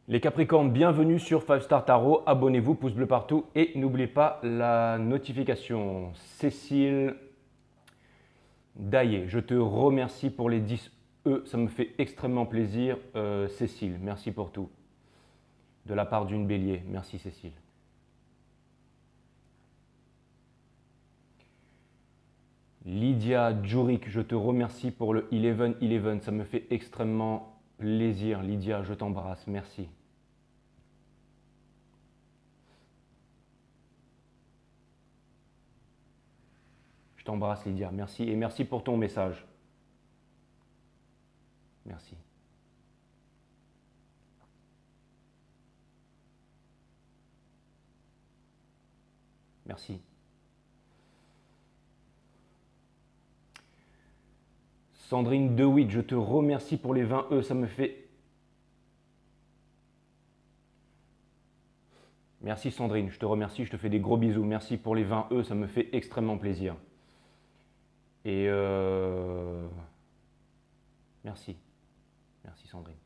Les Capricornes, bienvenue sur 5 Star Tarot. Abonnez-vous, pouce bleu partout et n'oubliez pas la notification. Cécile Daillé, je te remercie pour les 10 E. Ça me fait extrêmement plaisir. Cécile, merci pour tout. De la part d'une bélier. Merci Cécile. Lydia Djurik, je te remercie pour le 11-11. Ça me fait extrêmement plaisir. Lydia, je t'embrasse. Merci. Je t'embrasse Lydia, merci et merci pour ton message. Merci. Merci. Sandrine DeWitt, je te remercie pour les 20 E, ça me fait... Merci Sandrine, je te remercie, je te fais des gros bisous. Merci pour les 20 E, ça me fait extrêmement plaisir. Et merci. Merci Sandrine.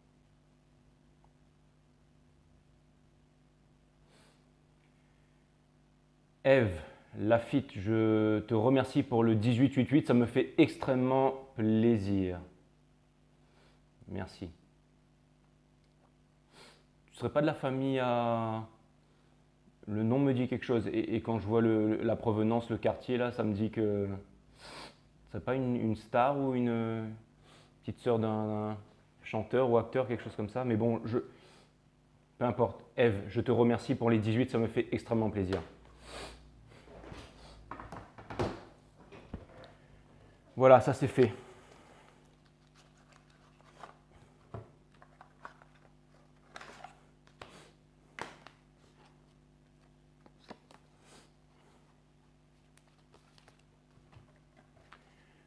Eve Lafitte, je te remercie pour le 1888, ça me fait extrêmement plaisir. Merci. Tu ne serais pas de la famille à... Le nom me dit quelque chose et quand je vois la provenance, le quartier là, ça me dit que... C'est pas une star ou une petite sœur d'un chanteur ou acteur, quelque chose comme ça. Mais bon, peu importe. Eve, je te remercie pour les 18, ça me fait extrêmement plaisir. Voilà, ça c'est fait.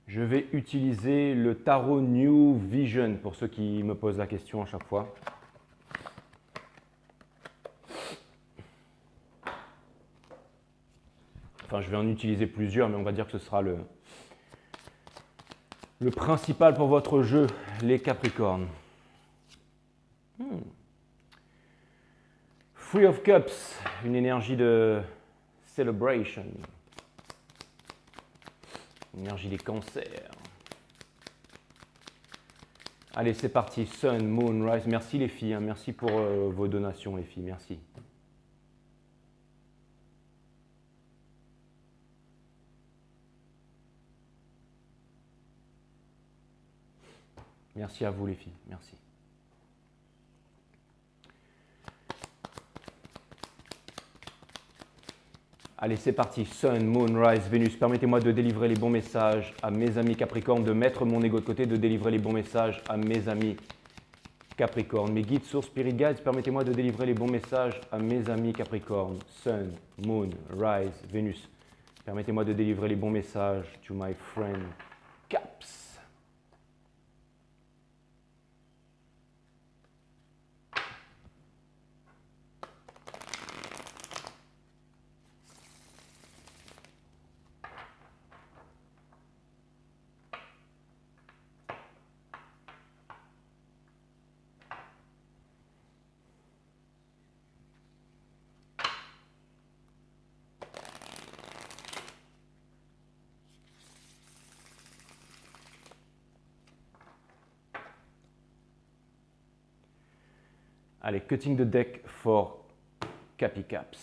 Je vais utiliser le tarot New Vision pour ceux qui me posent la question à chaque fois. Enfin, je vais en utiliser plusieurs, mais on va dire que ce sera le principal pour votre jeu, les Capricornes. Three of Cups, une énergie de celebration. Énergie des cancers. Allez, c'est parti. Sun, Moon, Rise. Merci les filles. Hein. Merci pour vos donations, les filles. Merci. Merci à vous, les filles. Merci. Allez, c'est parti. Sun, Moon, Rise, Vénus. Permettez-moi de délivrer les bons messages à mes amis Capricornes, de mettre mon ego de côté, de délivrer les bons messages à mes amis Capricorne. Mes guides, sources, spirit guides, permettez-moi de délivrer les bons messages à mes amis Capricorne. Sun, Moon, Rise, Vénus. Permettez-moi de délivrer les bons messages to my friend Caps. Allez, cutting the deck for Capi Caps.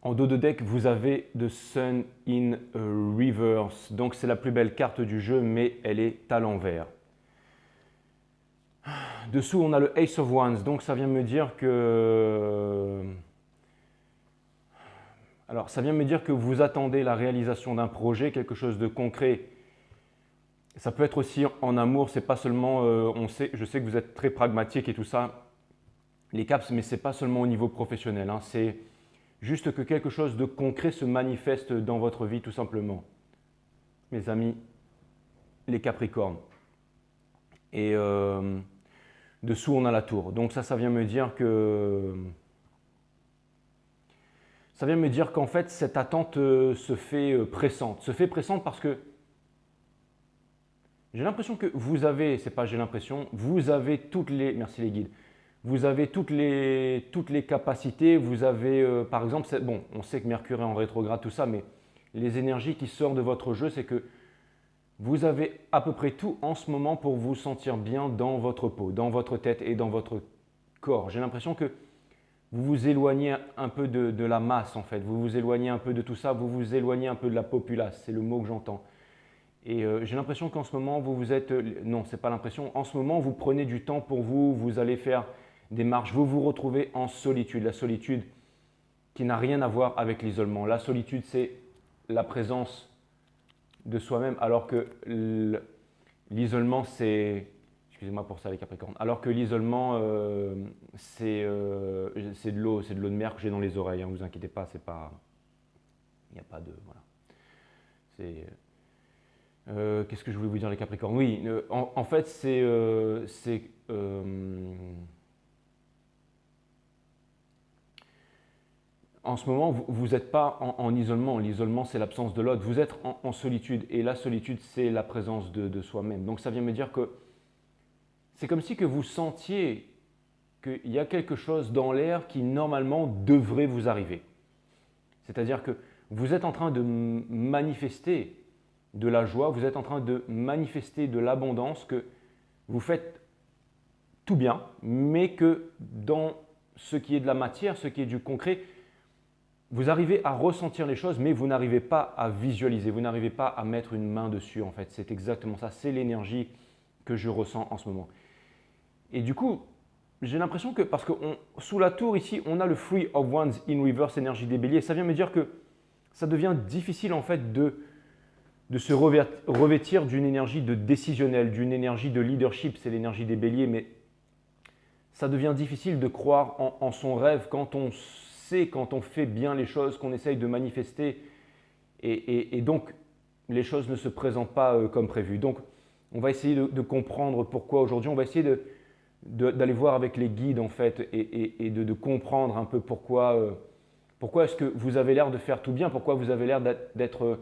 En dos de deck, vous avez The Sun in Reverse. Donc c'est la plus belle carte du jeu, mais elle est à l'envers. Dessous, on a le Ace of Wands. Donc ça vient me dire que Alors, ça vient me dire que vous attendez la réalisation d'un projet, quelque chose de concret. Ça peut être aussi en amour, c'est pas seulement, je sais que vous êtes très pragmatique et tout ça, les caps, mais c'est pas seulement au niveau professionnel, hein, c'est juste que quelque chose de concret se manifeste dans votre vie tout simplement. Mes amis, les Capricornes. Et dessous, on a la tour. Donc ça vient me dire que… Ça vient me dire qu'en fait, cette attente se fait pressante. Se fait pressante parce que j'ai l'impression que vous avez, c'est pas j'ai l'impression, vous avez toutes les… Merci les guides. Vous avez toutes les capacités. Vous avez, par exemple, bon, on sait que Mercure est en rétrograde, tout ça, mais les énergies qui sortent de votre jeu, c'est que vous avez à peu près tout en ce moment pour vous sentir bien dans votre peau, dans votre tête et dans votre corps. J'ai l'impression que vous vous éloignez un peu de la masse en fait, vous vous éloignez un peu de tout ça, vous vous éloignez un peu de la populace, c'est le mot que j'entends. Et j'ai l'impression qu'en ce moment, vous êtes… Non, ce n'est pas l'impression. En ce moment, vous prenez du temps pour vous, vous allez faire des marches, vous vous retrouvez en solitude. La solitude qui n'a rien à voir avec l'isolement. La solitude, c'est la présence de soi-même, alors que l'isolement, c'est… Excusez-moi pour ça les Capricornes. Alors que l'isolement, c'est de l'eau de mer que j'ai dans les oreilles. Ne vous inquiétez pas, c'est pas… Il n'y a pas de… Voilà. C'est… Qu'est-ce que je voulais vous dire les Capricornes? Oui, en fait, en ce moment, vous n'êtes pas en isolement. L'isolement, c'est l'absence de l'autre. Vous êtes en solitude. Et la solitude, c'est la présence de soi-même. Donc, ça vient me dire que c'est comme si que vous sentiez qu'il y a quelque chose dans l'air qui, normalement, devrait vous arriver. C'est-à-dire que vous êtes en train de manifester de la joie, vous êtes en train de manifester de l'abondance, que vous faites tout bien, mais que dans ce qui est de la matière, ce qui est du concret, vous arrivez à ressentir les choses, mais vous n'arrivez pas à visualiser, vous n'arrivez pas à mettre une main dessus en fait. C'est exactement ça, c'est l'énergie que je ressens en ce moment. Et du coup, j'ai l'impression que, parce que sous la tour ici, on a le Three of Wands in reverse, énergie des béliers, ça vient me dire que ça devient difficile en fait de se revêtir d'une énergie de décisionnel, d'une énergie de leadership, c'est l'énergie des béliers, mais ça devient difficile de croire en son rêve quand on sait, quand on fait bien les choses, qu'on essaye de manifester, et donc les choses ne se présentent pas comme prévu. Donc on va essayer de comprendre pourquoi aujourd'hui, on va essayer d'aller voir avec les guides en fait, et de comprendre un peu pourquoi est-ce que vous avez l'air de faire tout bien, pourquoi vous avez l'air d'être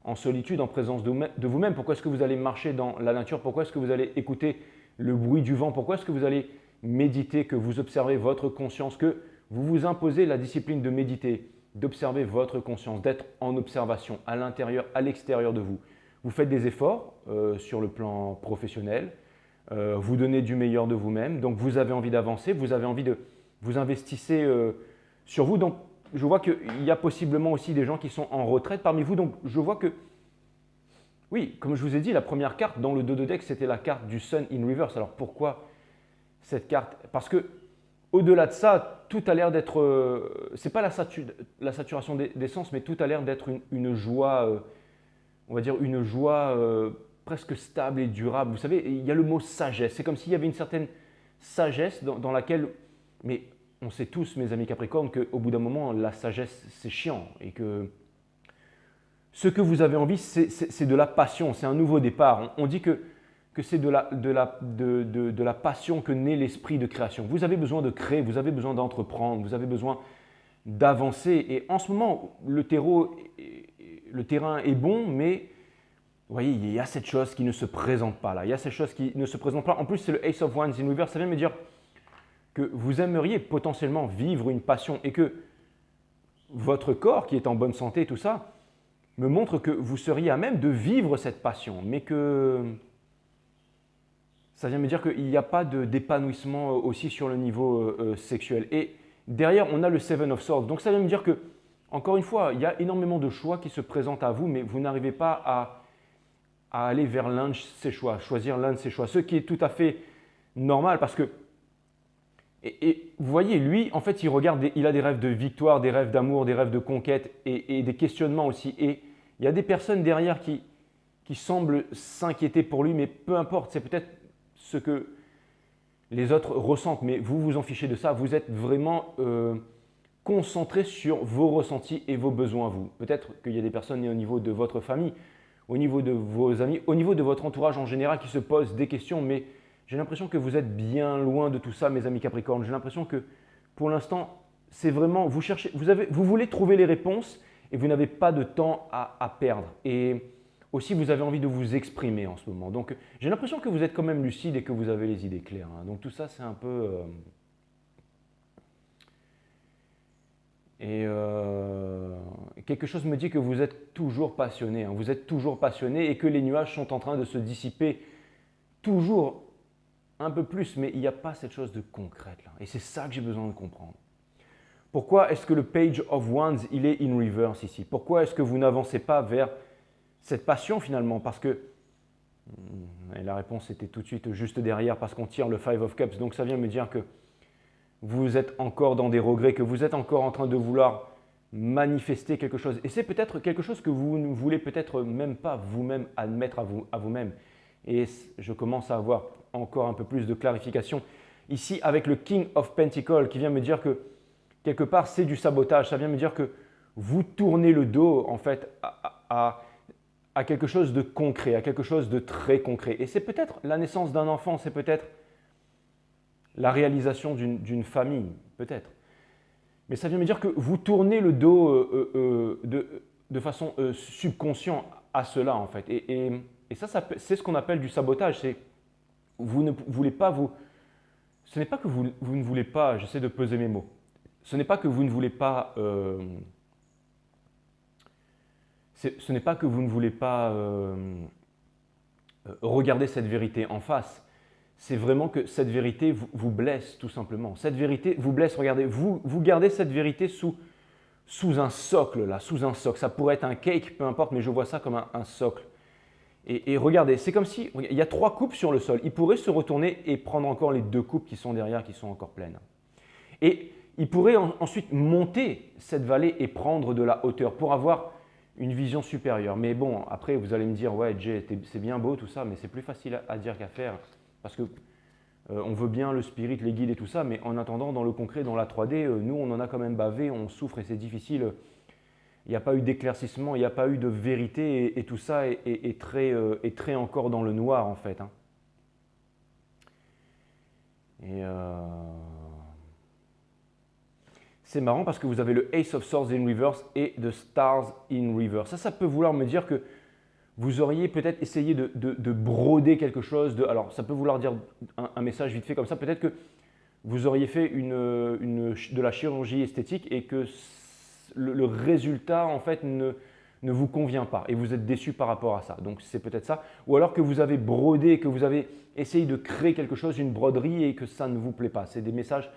en solitude, en présence de vous-même. Pourquoi est-ce que vous allez marcher dans la nature? Pourquoi est-ce que vous allez écouter le bruit du vent? Pourquoi est-ce que vous allez méditer, que vous observez votre conscience, que vous vous imposez la discipline de méditer, d'observer votre conscience, d'être en observation à l'intérieur, à l'extérieur de vous. Vous faites des efforts sur le plan professionnel, vous donnez du meilleur de vous-même, donc vous avez envie d'avancer, vous avez envie de vous investissez sur vous. Donc, je vois qu'il y a possiblement aussi des gens qui sont en retraite parmi vous. Donc, je vois que, oui, comme je vous ai dit, la première carte dans le dos de deck, c'était la carte du Sun in Reverse. Alors, pourquoi cette carte? Parce que, au-delà de ça, tout a l'air d'être… c'est pas la saturation d'essence, mais tout a l'air d'être une joie, on va dire une joie presque stable et durable. Vous savez, il y a le mot sagesse. C'est comme s'il y avait une certaine sagesse dans laquelle… Mais on sait tous, mes amis Capricornes, qu'au bout d'un moment, la sagesse, c'est chiant et que ce que vous avez envie, c'est de la passion, c'est un nouveau départ. On dit que c'est de la passion que naît l'esprit de création. Vous avez besoin de créer, vous avez besoin d'entreprendre, vous avez besoin d'avancer. Et en ce moment, le terrain est bon, mais vous voyez, il y a cette chose qui ne se présente pas là. Il y a cette chose qui ne se présente pas. En plus, c'est le Ace of Wands in Reverse. Ça vient me dire que vous aimeriez potentiellement vivre une passion et que votre corps, qui est en bonne santé, tout ça, me montre que vous seriez à même de vivre cette passion, mais que ça vient me dire qu'il n'y a pas d'épanouissement aussi sur le niveau sexuel. Et derrière, on a le Seven of Swords. Donc ça vient me dire que, encore une fois, il y a énormément de choix qui se présentent à vous, mais vous n'arrivez pas à aller vers l'un de ces choix, choisir l'un de ces choix. Ce qui est tout à fait normal parce que, Et vous voyez, lui, en fait, il regarde, il a des rêves de victoire, des rêves d'amour, des rêves de conquête et des questionnements aussi. Et il y a des personnes derrière qui semblent s'inquiéter pour lui, mais peu importe, c'est peut-être ce que les autres ressentent, mais vous vous en fichez de ça. Vous êtes vraiment concentré sur vos ressentis et vos besoins, vous. Peut-être qu'il y a des personnes au niveau de votre famille, au niveau de vos amis, au niveau de votre entourage en général qui se posent des questions, mais j'ai l'impression que vous êtes bien loin de tout ça, mes amis Capricorne. J'ai l'impression que pour l'instant, c'est vraiment, vous cherchez, vous voulez trouver les réponses et vous n'avez pas de temps à perdre. Et aussi, vous avez envie de vous exprimer en ce moment. Donc, j'ai l'impression que vous êtes quand même lucide et que vous avez les idées claires, hein. Donc, tout ça, c'est un peu… quelque chose me dit que vous êtes toujours passionné, hein. Vous êtes toujours passionné et que les nuages sont en train de se dissiper toujours un peu plus, mais il n'y a pas cette chose de concrète là. Et c'est ça que j'ai besoin de comprendre. Pourquoi est-ce que le Page of Wands, il est in reverse ici? Pourquoi est-ce que vous n'avancez pas vers cette passion finalement? Parce que, et la réponse était tout de suite juste derrière, parce qu'on tire le Five of Cups. Donc ça vient me dire que vous êtes encore dans des regrets, que vous êtes encore en train de vouloir manifester quelque chose. Et c'est peut-être quelque chose que vous ne voulez peut-être même pas vous-même admettre à vous-même. Et je commence à avoir encore un peu plus de clarification. Ici, avec le King of Pentacles qui vient me dire que quelque part, c'est du sabotage. Ça vient me dire que vous tournez le dos en fait à quelque chose de concret, à quelque chose de très concret. Et c'est peut-être la naissance d'un enfant, c'est peut-être la réalisation d'une famille, peut-être. Mais ça vient me dire que vous tournez le dos de façon subconsciente à cela en fait. Et ça c'est ce qu'on appelle du sabotage. C'est vous ne voulez pas vous. Ce n'est pas que vous ne voulez pas. J'essaie de peser mes mots. Ce n'est pas que vous ne voulez pas. Ce n'est pas que vous ne voulez pas regarder cette vérité en face. C'est vraiment que cette vérité vous blesse tout simplement. Cette vérité vous blesse. Regardez, vous gardez cette vérité sous un socle là, sous un socle. Ça pourrait être un cake, peu importe, mais je vois ça comme un socle. Et regardez, c'est comme si il y a 3 coupes sur le sol. Il pourrait se retourner et prendre encore les 2 coupes qui sont derrière, qui sont encore pleines. Et il pourrait ensuite monter cette vallée et prendre de la hauteur pour avoir une vision supérieure. Mais bon, après, vous allez me dire, ouais, Jay, c'est bien beau tout ça, mais c'est plus facile à dire qu'à faire. Parce que on veut bien le spirit, les guides et tout ça, mais en attendant, dans le concret, dans la 3D, nous, on en a quand même bavé, on souffre et c'est difficile. Il n'y a pas eu d'éclaircissement, il n'y a pas eu de vérité et tout ça est très encore dans le noir en fait, hein. Et c'est marrant parce que vous avez le Ace of Swords in reverse et The Stars in reverse. Ça peut vouloir me dire que vous auriez peut-être essayé de broder quelque chose. Alors ça peut vouloir dire un message vite fait comme ça. Peut-être que vous auriez fait de la chirurgie esthétique et que le résultat en fait ne vous convient pas et vous êtes déçu par rapport à ça. Donc c'est peut-être ça. Ou alors que vous avez brodé, que vous avez essayé de créer quelque chose, une broderie et que ça ne vous plaît pas. C'est des messages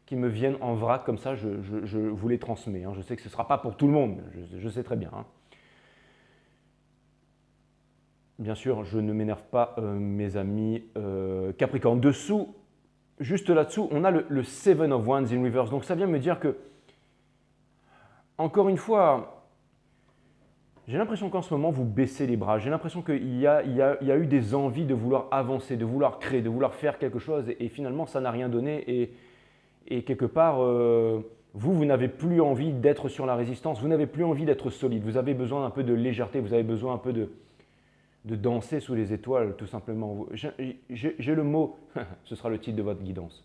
qui me viennent en vrac comme ça, je vous les transmets, hein. Je sais que ce ne sera pas pour tout le monde, je sais très bien, hein. Bien sûr, je ne m'énerve pas, mes amis Capricorne. Dessous, juste là-dessous, on a le Seven of Wands in reverse. Donc ça vient me dire que, encore une fois, j'ai l'impression qu'en ce moment, vous baissez les bras. J'ai l'impression qu'il y a eu des envies de vouloir avancer, de vouloir créer, de vouloir faire quelque chose. Et finalement, ça n'a rien donné. Et quelque part, vous n'avez plus envie d'être sur la résistance. Vous n'avez plus envie d'être solide. Vous avez besoin un peu de légèreté. Vous avez besoin un peu de danser sous les étoiles, tout simplement. J'ai le mot, ce sera le titre de votre guidance.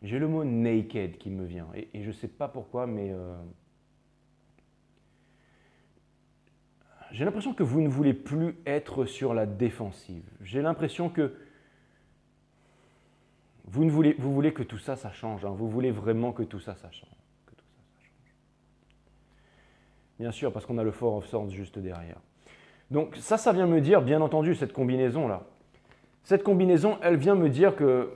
J'ai le mot naked qui me vient. Et je ne sais pas pourquoi, mais… j'ai l'impression que vous ne voulez plus être sur la défensive. J'ai l'impression que vous voulez que tout ça, ça change, hein. Vous voulez vraiment que tout ça, ça change. Bien sûr, parce qu'on a le Four of Swords juste derrière. Donc ça vient me dire, bien entendu, cette combinaison-là. Cette combinaison, elle vient me dire que…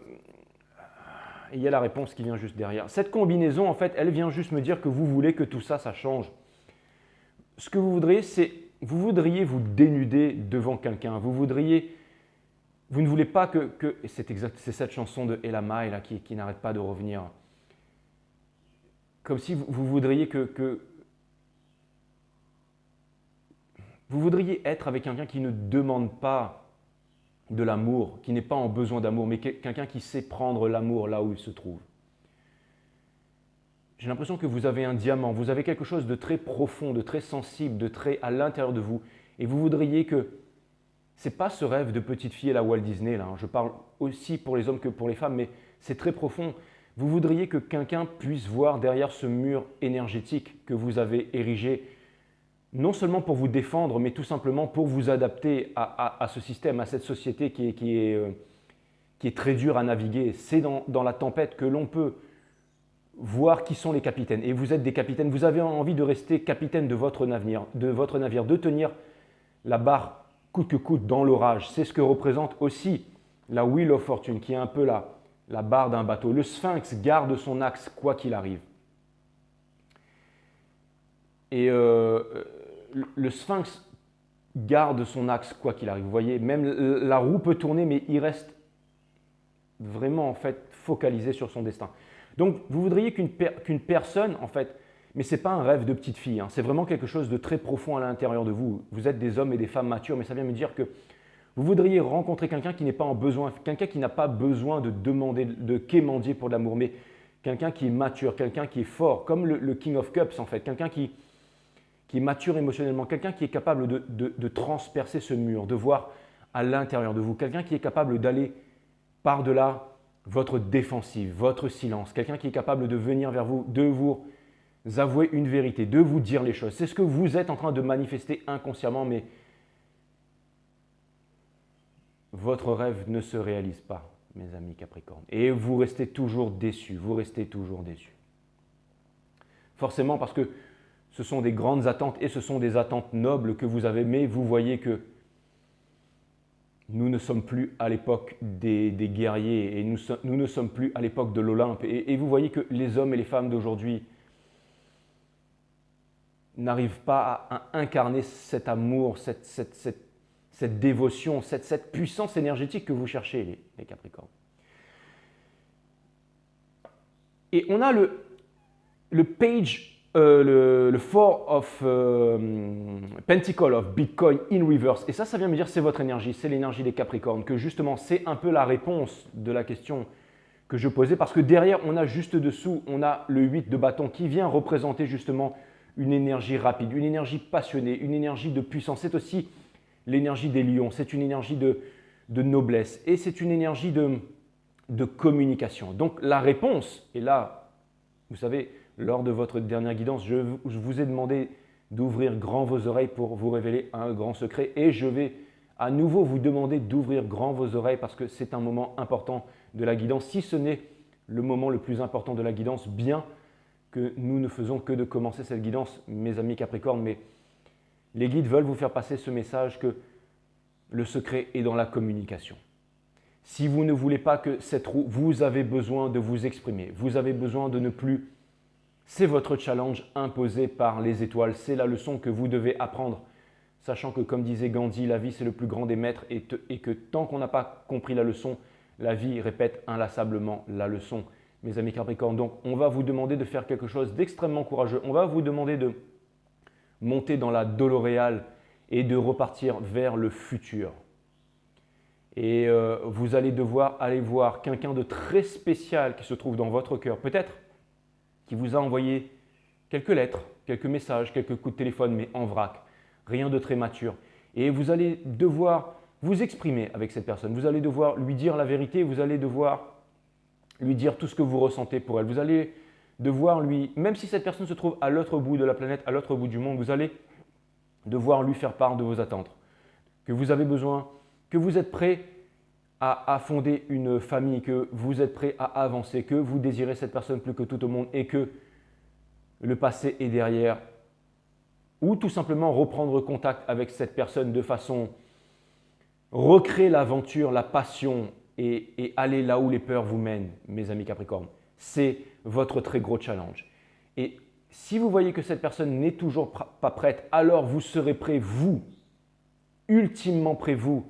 il y a la réponse qui vient juste derrière. Cette combinaison, en fait, elle vient juste me dire que vous voulez que tout ça, ça change. Ce que vous voudriez, c'est… vous voudriez vous dénuder devant quelqu'un, vous voudriez vous ne voulez pas et c'est cette chanson de Ella Mai là, qui n'arrête pas de revenir. Comme si vous voudriez vous voudriez être avec quelqu'un qui ne demande pas de l'amour, qui n'est pas en besoin d'amour, mais quelqu'un qui sait prendre l'amour là où il se trouve. J'ai l'impression que vous avez un diamant, vous avez quelque chose de très profond, de très sensible, de très à l'intérieur de vous. Et vous voudriez que, ce n'est pas ce rêve de petite fille à la Walt Disney, là, hein. Je parle aussi pour les hommes que pour les femmes, mais c'est très profond. Vous voudriez que quelqu'un puisse voir derrière ce mur énergétique que vous avez érigé, non seulement pour vous défendre, mais tout simplement pour vous adapter à ce système, à cette société qui est très dure à naviguer. C'est dans la tempête que l'on peut voir qui sont les capitaines. Et vous êtes des capitaines, vous avez envie de rester capitaine de votre navire, de tenir la barre coûte que coûte dans l'orage. C'est ce que représente aussi la Wheel of Fortune, qui est un peu la barre d'un bateau. Le Sphinx garde son axe quoi qu'il arrive. Et le Sphinx garde son axe quoi qu'il arrive. Vous voyez, même la roue peut tourner, mais il reste vraiment en fait focalisé sur son destin. Donc, vous voudriez qu'une personne, en fait, mais ce n'est pas un rêve de petite fille, hein, c'est vraiment quelque chose de très profond à l'intérieur de vous. Vous êtes des hommes et des femmes matures, mais ça vient me dire que vous voudriez rencontrer quelqu'un qui n'est pas en besoin, quelqu'un qui n'a pas besoin de demander, de quémander pour l'amour, mais quelqu'un qui est mature, quelqu'un qui est fort, comme le King of Cups, en fait, quelqu'un qui est mature émotionnellement, quelqu'un qui est capable de transpercer ce mur, de voir à l'intérieur de vous, quelqu'un qui est capable d'aller par-delà votre défensive, votre silence, quelqu'un qui est capable de venir vers vous, de vous avouer une vérité, de vous dire les choses. C'est ce que vous êtes en train de manifester inconsciemment, mais votre rêve ne se réalise pas, mes amis Capricorne. Et vous restez toujours déçus, vous restez toujours déçus. Forcément parce que ce sont des grandes attentes et ce sont des attentes nobles que vous avez, mais vous voyez que nous ne sommes plus à l'époque des guerriers et nous ne sommes plus à l'époque de l'Olympe. Et vous voyez que les hommes et les femmes d'aujourd'hui n'arrivent pas à incarner cet amour, cette dévotion, cette puissance énergétique que vous cherchez, les Capricornes. Et on a le page, le Four of Pentacle of Bitcoin in reverse. Et ça vient me dire c'est votre énergie, c'est l'énergie des Capricornes, que justement c'est un peu la réponse de la question que je posais, parce que derrière on a juste dessous, on a le 8 de bâton qui vient représenter justement une énergie rapide, une énergie passionnée, une énergie de puissance. C'est aussi l'énergie des lions, c'est une énergie de noblesse et c'est une énergie de communication. Donc la réponse, et là, vous savez, lors de votre dernière guidance, je vous ai demandé d'ouvrir grand vos oreilles pour vous révéler un grand secret et je vais à nouveau vous demander d'ouvrir grand vos oreilles parce que c'est un moment important de la guidance. Si ce n'est le moment le plus important de la guidance, bien que nous ne faisons que de commencer cette guidance, mes amis Capricorne, mais les guides veulent vous faire passer ce message que le secret est dans la communication. Si vous ne voulez pas que cette roue, vous avez besoin de vous exprimer, vous avez besoin de ne plus. C'est votre challenge imposé par les étoiles, c'est la leçon que vous devez apprendre, sachant que comme disait Gandhi, la vie c'est le plus grand des maîtres et que tant qu'on n'a pas compris la leçon, la vie répète inlassablement la leçon. Mes amis Capricorne, donc on va vous demander de faire quelque chose d'extrêmement courageux, on va vous demander de monter dans la DeLorean et de repartir vers le futur. Et vous allez devoir aller voir quelqu'un de très spécial qui se trouve dans votre cœur, peut-être qui vous a envoyé quelques lettres, quelques messages, quelques coups de téléphone, mais en vrac, rien de très mature. Et vous allez devoir vous exprimer avec cette personne, vous allez devoir lui dire la vérité, vous allez devoir lui dire tout ce que vous ressentez pour elle. Vous allez devoir lui, même si cette personne se trouve à l'autre bout de la planète, à l'autre bout du monde, vous allez devoir lui faire part de vos attentes, que vous avez besoin, que vous êtes prêt à fonder une famille, que vous êtes prêt à avancer, que vous désirez cette personne plus que tout au monde et que le passé est derrière, ou tout simplement reprendre contact avec cette personne de façon, recréer l'aventure, la passion et aller là où les peurs vous mènent, mes amis Capricorne. C'est votre très gros challenge. Et si vous voyez que cette personne n'est toujours pas prête, alors vous serez prêt, vous, ultimement prêt, vous,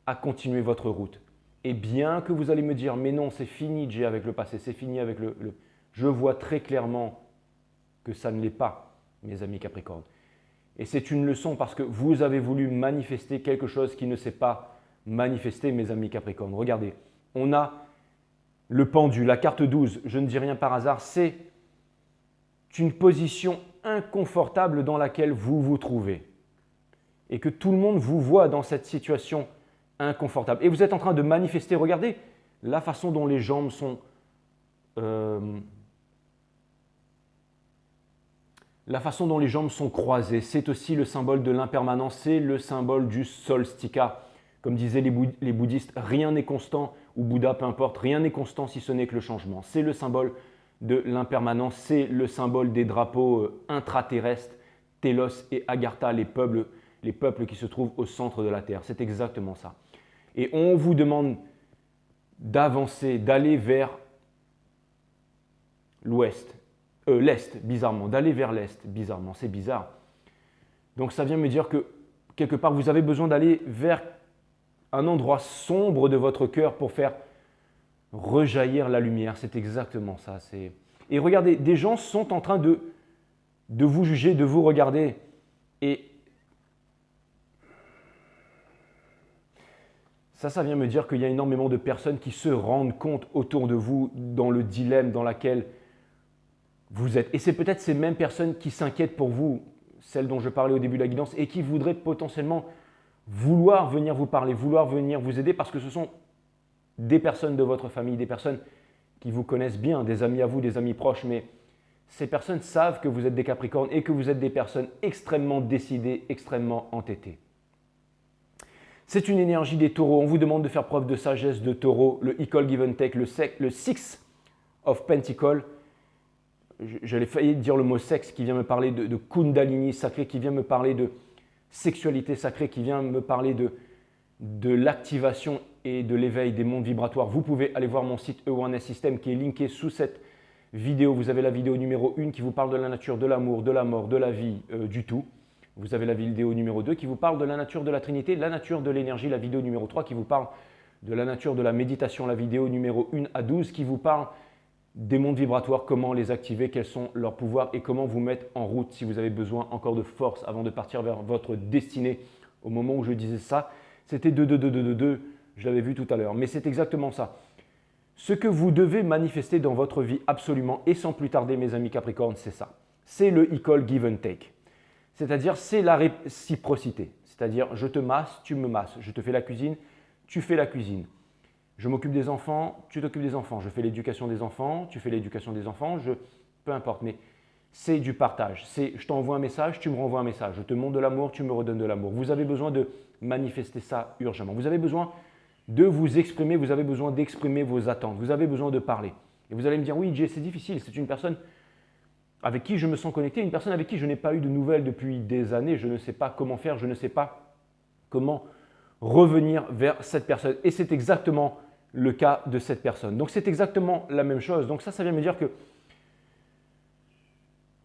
à continuer votre route. Et bien que vous allez me dire, mais non, c'est fini, Jay, avec le passé, c'est fini avec le… Je vois très clairement que ça ne l'est pas, mes amis Capricorne. Et c'est une leçon parce que vous avez voulu manifester quelque chose qui ne s'est pas manifesté, mes amis Capricorne. Regardez, on a le pendu, la carte 12, je ne dis rien par hasard, c'est une position inconfortable dans laquelle vous vous trouvez. Et que tout le monde vous voit dans cette situation inconfortable. Et vous êtes en train de manifester, regardez la façon dont les jambes sont… la façon dont les jambes sont croisées, c'est aussi le symbole de l'impermanence, c'est le symbole du solstika. Comme disaient les bouddhistes, rien n'est constant, ou Bouddha, peu importe, rien n'est constant si ce n'est que le changement. C'est le symbole de l'impermanence, c'est le symbole des drapeaux intraterrestres, Télos et Agartha, les peuples qui se trouvent au centre de la Terre. C'est exactement ça. Et on vous demande d'avancer, d'aller vers l'Est, bizarrement, d'aller vers l'Est, bizarrement, c'est bizarre. Donc ça vient me dire que quelque part, vous avez besoin d'aller vers un endroit sombre de votre cœur pour faire rejaillir la lumière. C'est exactement ça. Et regardez, des gens sont en train de vous juger, de vous regarder. Et ça vient me dire qu'il y a énormément de personnes qui se rendent compte autour de vous dans le dilemme dans lequel vous êtes. Et c'est peut-être ces mêmes personnes qui s'inquiètent pour vous, celles dont je parlais au début de la guidance, et qui voudraient potentiellement vouloir venir vous parler, vouloir venir vous aider, parce que ce sont des personnes de votre famille, des personnes qui vous connaissent bien, des amis à vous, des amis proches, mais ces personnes savent que vous êtes des Capricornes et que vous êtes des personnes extrêmement décidées, extrêmement entêtées. C'est une énergie des taureaux. On vous demande de faire preuve de sagesse de taureau. Le Equal Give and Take, le Six of Pentacles. J'allais failli dire le mot sexe qui vient me parler de Kundalini sacré, qui vient me parler de sexualité sacrée, qui vient me parler de l'activation et de l'éveil des mondes vibratoires. Vous pouvez aller voir mon site E1S System qui est linké sous cette vidéo. Vous avez la vidéo numéro 1 qui vous parle de la nature, de l'amour, de la mort, de la vie, du tout. Vous avez la vidéo numéro 2 qui vous parle de la nature de la Trinité, la nature de l'énergie, la vidéo numéro 3 qui vous parle de la nature de la méditation, la vidéo numéro 1 à 12 qui vous parle des mondes vibratoires, comment les activer, quels sont leurs pouvoirs et comment vous mettre en route si vous avez besoin encore de force avant de partir vers votre destinée. Au moment où je disais ça, c'était 2, je l'avais vu tout à l'heure, mais c'est exactement ça. Ce que vous devez manifester dans votre vie absolument et sans plus tarder, mes amis Capricornes, c'est ça. C'est le Equal Give and Take. C'est-à-dire, c'est la réciprocité. C'est-à-dire, je te masse, tu me masses. Je te fais la cuisine, tu fais la cuisine. Je m'occupe des enfants, tu t'occupes des enfants. Je fais l'éducation des enfants, tu fais l'éducation des enfants. Peu importe, mais c'est du partage. C'est je t'envoie un message, tu me renvoies un message. Je te montre de l'amour, tu me redonnes de l'amour. Vous avez besoin de manifester ça urgemment. Vous avez besoin de vous exprimer, vous avez besoin d'exprimer vos attentes. Vous avez besoin de parler. Et vous allez me dire, oui, Jay, c'est difficile. C'est une personne avec qui je me sens connecté, une personne avec qui je n'ai pas eu de nouvelles depuis des années. Je ne sais pas comment faire, je ne sais pas comment revenir vers cette personne. Et c'est exactement le cas de cette personne. Donc, c'est exactement la même chose. Donc, ça vient me dire que,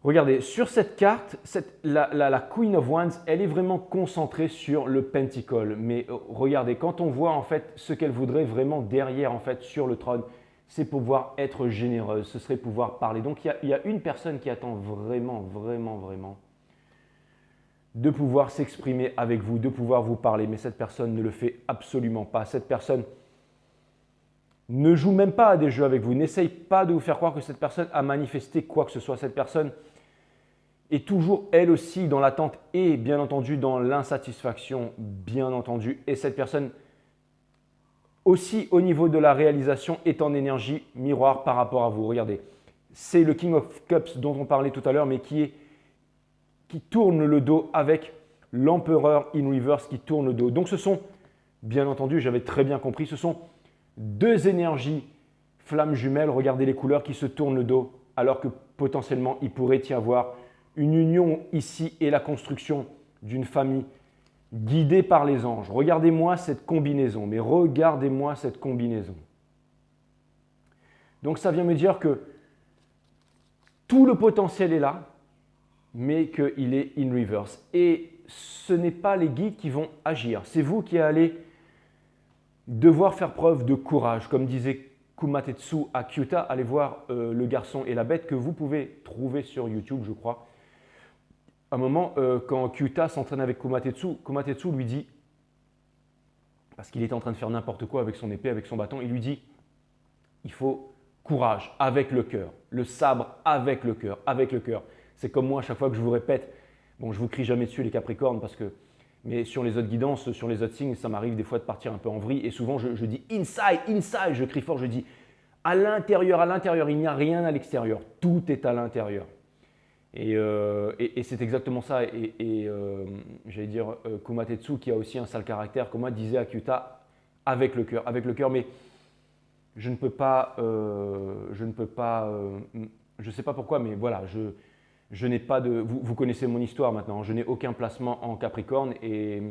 regardez, sur cette carte, la Queen of Wands, elle est vraiment concentrée sur le Pentacle. Mais regardez, quand on voit en fait ce qu'elle voudrait vraiment derrière, en fait, sur le trône, c'est pouvoir être généreuse, ce serait pouvoir parler. Donc, il y a une personne qui attend vraiment de pouvoir s'exprimer avec vous, de pouvoir vous parler. Mais cette personne ne le fait absolument pas. Cette personne ne joue même pas à des jeux avec vous. N'essaye pas de vous faire croire que cette personne a manifesté quoi que ce soit. Cette personne est toujours, elle aussi, dans l'attente et bien entendu dans l'insatisfaction, bien entendu. Et cette personne aussi, au niveau de la réalisation, est en énergie miroir par rapport à vous. Regardez, c'est le King of Cups dont on parlait tout à l'heure, mais qui tourne le dos avec l'empereur in reverse qui tourne le dos. Donc ce sont, bien entendu, j'avais très bien compris, ce sont deux énergies flammes jumelles. Regardez les couleurs qui se tournent le dos, alors que potentiellement, il pourrait y avoir une union ici et la construction d'une famille guidé par les anges. Regardez-moi cette combinaison, mais regardez-moi cette combinaison. Donc ça vient me dire que tout le potentiel est là, mais qu'il est in reverse. Et ce n'est pas les guides qui vont agir, c'est vous qui allez devoir faire preuve de courage. Comme disait Kumatetsu à Kyuta, allez voir Le garçon et la bête que vous pouvez trouver sur YouTube, je crois. À un moment, quand Kyuta s'entraîne avec Kumatetsu, Kumatetsu lui dit, parce qu'il était en train de faire n'importe quoi avec son épée, avec son bâton, il lui dit, il faut courage avec le cœur, le sabre avec le cœur, avec le cœur. C'est comme moi, à chaque fois que je vous répète, bon, je vous crie jamais dessus les Capricornes, mais sur les autres guidances, sur les autres signes, ça m'arrive des fois de partir un peu en vrille, et souvent je dis inside, inside, je crie fort, je dis à l'intérieur, il n'y a rien à l'extérieur, tout est à l'intérieur. Et c'est exactement ça. J'allais dire, Kumatetsu, qui a aussi un sale caractère, comme moi, disait à Kyuta, avec le cœur, mais je ne peux pas, je ne sais pas pourquoi, mais voilà, je n'ai pas de, vous connaissez mon histoire maintenant, je n'ai aucun placement en Capricorne, et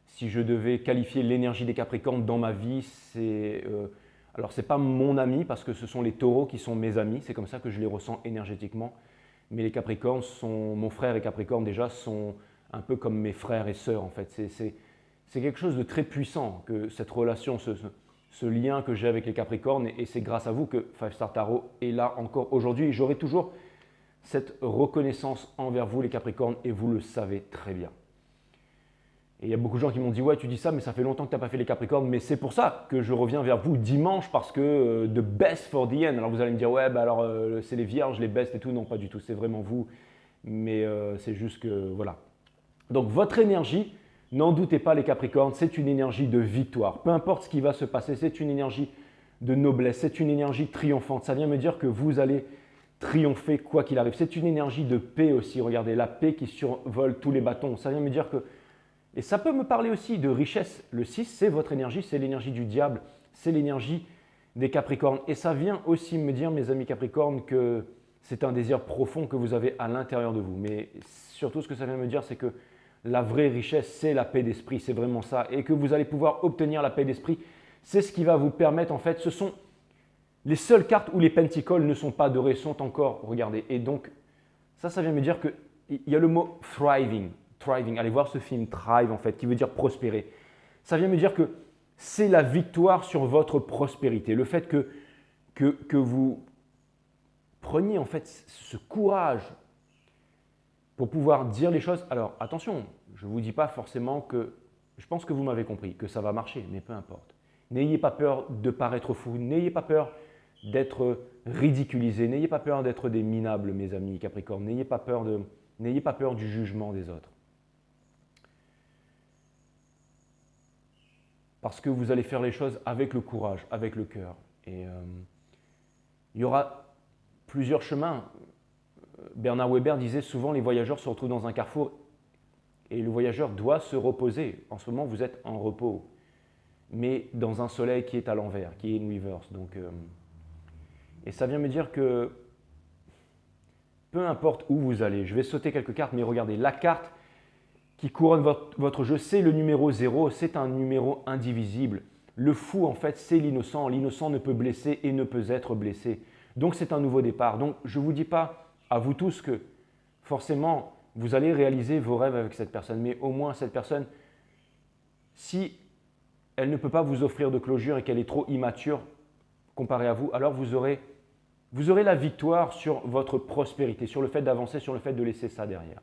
si je devais qualifier l'énergie des Capricornes dans ma vie, alors c'est pas mon ami, parce que ce sont les taureaux qui sont mes amis, c'est comme ça que je les ressens énergétiquement. Mais les Capricornes mon frère et Capricorne déjà sont un peu comme mes frères et sœurs en fait. C'est quelque chose de très puissant, que cette relation, ce lien que j'ai avec les Capricornes, et c'est grâce à vous que Five Star Tarot est là encore aujourd'hui. Et j'aurai toujours cette reconnaissance envers vous les Capricornes, et vous le savez très bien. Et il y a beaucoup de gens qui m'ont dit « Ouais, tu dis ça, mais ça fait longtemps que tu n'as pas fait les Capricornes. » Mais c'est pour ça que je reviens vers vous dimanche, parce que the best for the end. Alors vous allez me dire « Ouais, bah alors c'est les vierges, les bestes et tout. » Non, pas du tout, c'est vraiment vous. Mais c'est juste que voilà. Donc votre énergie, n'en doutez pas les Capricornes, c'est une énergie de victoire. Peu importe ce qui va se passer, c'est une énergie de noblesse, c'est une énergie triomphante. Ça vient me dire que vous allez triompher quoi qu'il arrive. C'est une énergie de paix aussi. Regardez, la paix qui survole tous les bâtons. Ça vient me dire que… Et ça peut me parler aussi de richesse. Le 6, c'est votre énergie, c'est l'énergie du diable, c'est l'énergie des Capricornes. Et ça vient aussi me dire, mes amis Capricornes, que c'est un désir profond que vous avez à l'intérieur de vous. Mais surtout, ce que ça vient me dire, c'est que la vraie richesse, c'est la paix d'esprit, c'est vraiment ça. Et que vous allez pouvoir obtenir la paix d'esprit, c'est ce qui va vous permettre, en fait, ce sont les seules cartes où les pentacles ne sont pas dorés, sont encore, regardez. Et donc, ça vient me dire qu'il y a le mot thriving. Thriving, allez voir ce film Thrive en fait, qui veut dire prospérer. Ça vient me dire que c'est la victoire sur votre prospérité. Le fait que vous preniez en fait ce courage pour pouvoir dire les choses. Alors attention, je ne vous dis pas forcément que, je pense que vous m'avez compris, que ça va marcher, mais peu importe. N'ayez pas peur de paraître fou, n'ayez pas peur d'être ridiculisé, n'ayez pas peur d'être des minables, mes amis Capricorne, n'ayez pas peur du jugement des autres. Parce que vous allez faire les choses avec le courage, avec le cœur. Et il y aura plusieurs chemins. Bernard Weber disait souvent les voyageurs se retrouvent dans un carrefour et le voyageur doit se reposer. En ce moment, vous êtes en repos, mais dans un soleil qui est à l'envers, qui est in reverse. Et ça vient me dire que peu importe où vous allez, je vais sauter quelques cartes, mais regardez, la carte qui couronne votre jeu, c'est le numéro 0, c'est un numéro indivisible. Le fou, en fait, c'est l'innocent. L'innocent ne peut blesser et ne peut être blessé. Donc, c'est un nouveau départ. Donc, je ne vous dis pas à vous tous que forcément, vous allez réaliser vos rêves avec cette personne. Mais au moins, cette personne, si elle ne peut pas vous offrir de closure et qu'elle est trop immature comparée à vous, alors vous aurez la victoire sur votre prospérité, sur le fait d'avancer, sur le fait de laisser ça derrière.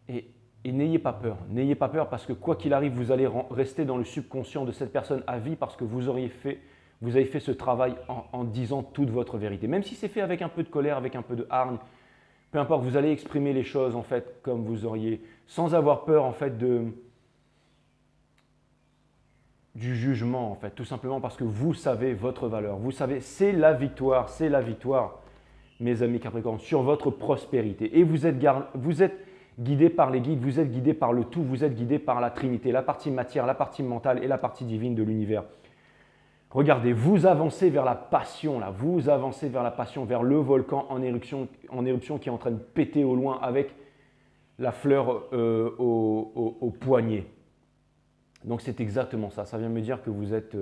Et n'ayez pas peur parce que quoi qu'il arrive, vous allez rester dans le subconscient de cette personne à vie parce que vous avez fait ce travail en disant toute votre vérité. Même si c'est fait avec un peu de colère, avec un peu de hargne, peu importe, vous allez exprimer les choses en fait comme vous auriez, sans avoir peur en fait du jugement en fait, tout simplement parce que vous savez votre valeur. Vous savez, c'est la victoire, mes amis Capricorne, sur votre prospérité. Et vous êtes guidé par les guides, vous êtes guidé par le tout, vous êtes guidé par la Trinité, la partie matière, la partie mentale et la partie divine de l'univers. Regardez, vous avancez vers la passion, là, vous avancez vers la passion, vers le volcan en éruption qui est en train de péter au loin avec la fleur au poignet. Donc c'est exactement ça, ça vient me dire que vous êtes…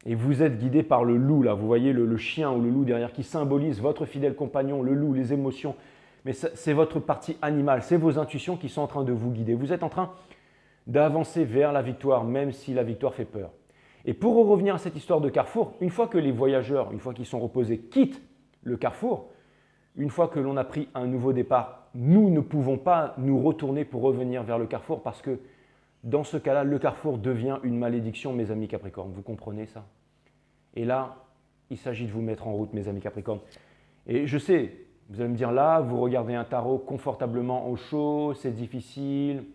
Et vous êtes guidé par le loup, là, vous voyez le chien ou le loup derrière qui symbolise votre fidèle compagnon, le loup, les émotions. mais c'est votre partie animale, c'est vos intuitions qui sont en train de vous guider. Vous êtes en train d'avancer vers la victoire, même si la victoire fait peur. Et pour en revenir à cette histoire de carrefour, une fois que les voyageurs, une fois qu'ils sont reposés, quittent le carrefour, une fois que l'on a pris un nouveau départ, nous ne pouvons pas nous retourner pour revenir vers le carrefour parce que dans ce cas-là, le carrefour devient une malédiction, mes amis Capricorne. Vous comprenez ça? Et là, il s'agit de vous mettre en route, mes amis Capricorne. Et je sais, vous allez me dire là, vous regardez un tarot confortablement au chaud, c'est difficile,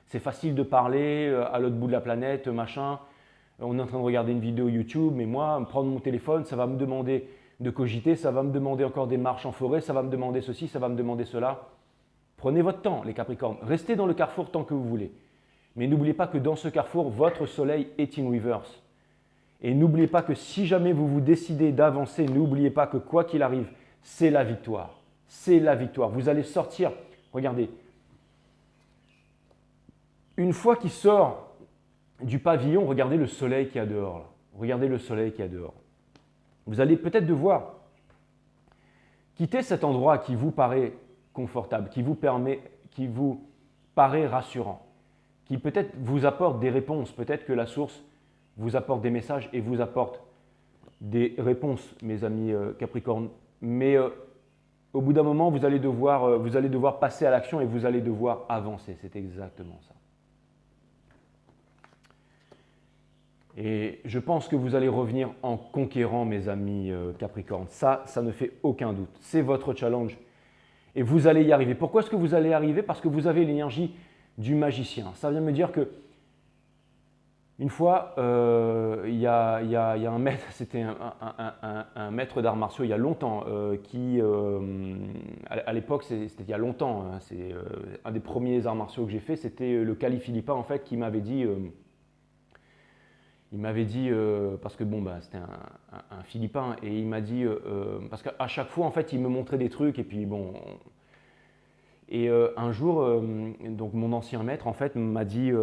c'est facile de parler à l'autre bout de la planète, machin. On est en train de regarder une vidéo YouTube, mais moi, prendre mon téléphone, ça va me demander de cogiter, ça va me demander encore des marches en forêt, ça va me demander ceci, ça va me demander cela. Prenez votre temps, les Capricornes. Restez dans le carrefour tant que vous voulez. Mais n'oubliez pas que dans ce carrefour, votre soleil est in reverse. Et n'oubliez pas que si jamais vous vous décidez d'avancer, n'oubliez pas que quoi qu'il arrive, c'est la victoire. C'est la victoire. Vous allez sortir, regardez, une fois qu'il sort du pavillon, regardez le soleil qu'il y a dehors. Là. Regardez le soleil qu'il y a dehors. Vous allez peut-être devoir quitter cet endroit qui vous paraît confortable, qui vous paraît rassurant, qui peut-être vous apporte des réponses. Peut-être que la source vous apporte des messages et vous apporte des réponses, mes amis Capricorne. Mais au bout d'un moment, vous allez devoir passer à l'action et vous allez devoir avancer. C'est exactement ça. Et je pense que vous allez revenir en conquérant, mes amis Capricorne. Ça ne fait aucun doute. C'est votre challenge. Et vous allez y arriver. Pourquoi est-ce que vous allez y arriver? Parce que vous avez l'énergie du magicien. Ça vient me dire que une fois, il y a un maître, c'était un maître d'arts martiaux il y a longtemps, à l'époque, c'était il y a longtemps, hein, c'est un des premiers arts martiaux que j'ai fait, c'était le calife philippin en fait qui m'avait dit, parce que bon, bah, c'était un Philippin, et il m'a dit, parce qu'à chaque fois, en fait, il me montrait des trucs, et puis bon. Et un jour, donc mon ancien maître, en fait, m'a dit,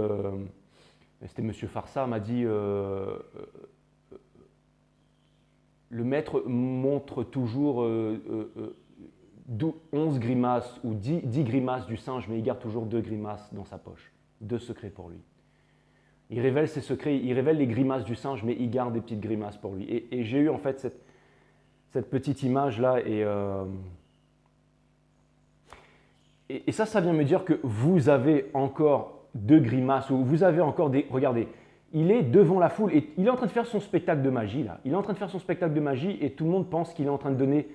c'était Monsieur Farsa, m'a dit, le maître montre toujours 11 grimaces ou 10 grimaces du singe, mais il garde toujours 2 grimaces dans sa poche. 2 secrets pour lui. Il révèle ses secrets, il révèle les grimaces du singe, mais il garde des petites grimaces pour lui. Et j'ai eu en fait cette petite image-là, et ça vient me dire que vous avez encore 2 grimaces, ou vous avez encore des... Regardez, il est devant la foule, et il est en train de faire son spectacle de magie, là. Il est en train de faire son spectacle de magie, et tout le monde pense qu'il est en train de donner,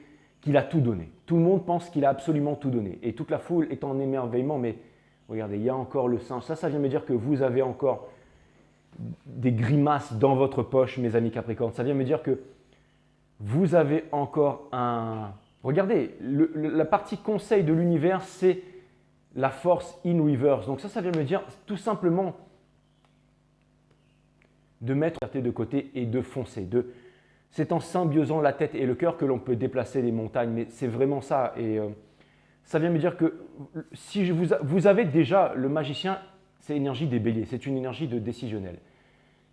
qu'il a tout donné. Tout le monde pense qu'il a absolument tout donné. Et toute la foule est en émerveillement, mais regardez, il y a encore le singe. Ça vient me dire que vous avez encore des grimaces dans votre poche, mes amis Capricorne. Ça vient me dire que vous avez encore un... Regardez, la partie conseil de l'univers, c'est la force in reverse. Donc ça vient me dire tout simplement de mettre la tête de côté et de foncer. C'est en symbiosant la tête et le cœur que l'on peut déplacer les montagnes. Mais c'est vraiment ça. Et ça vient me dire que si vous avez déjà le magicien, c'est l'énergie des béliers, c'est une énergie de décisionnel.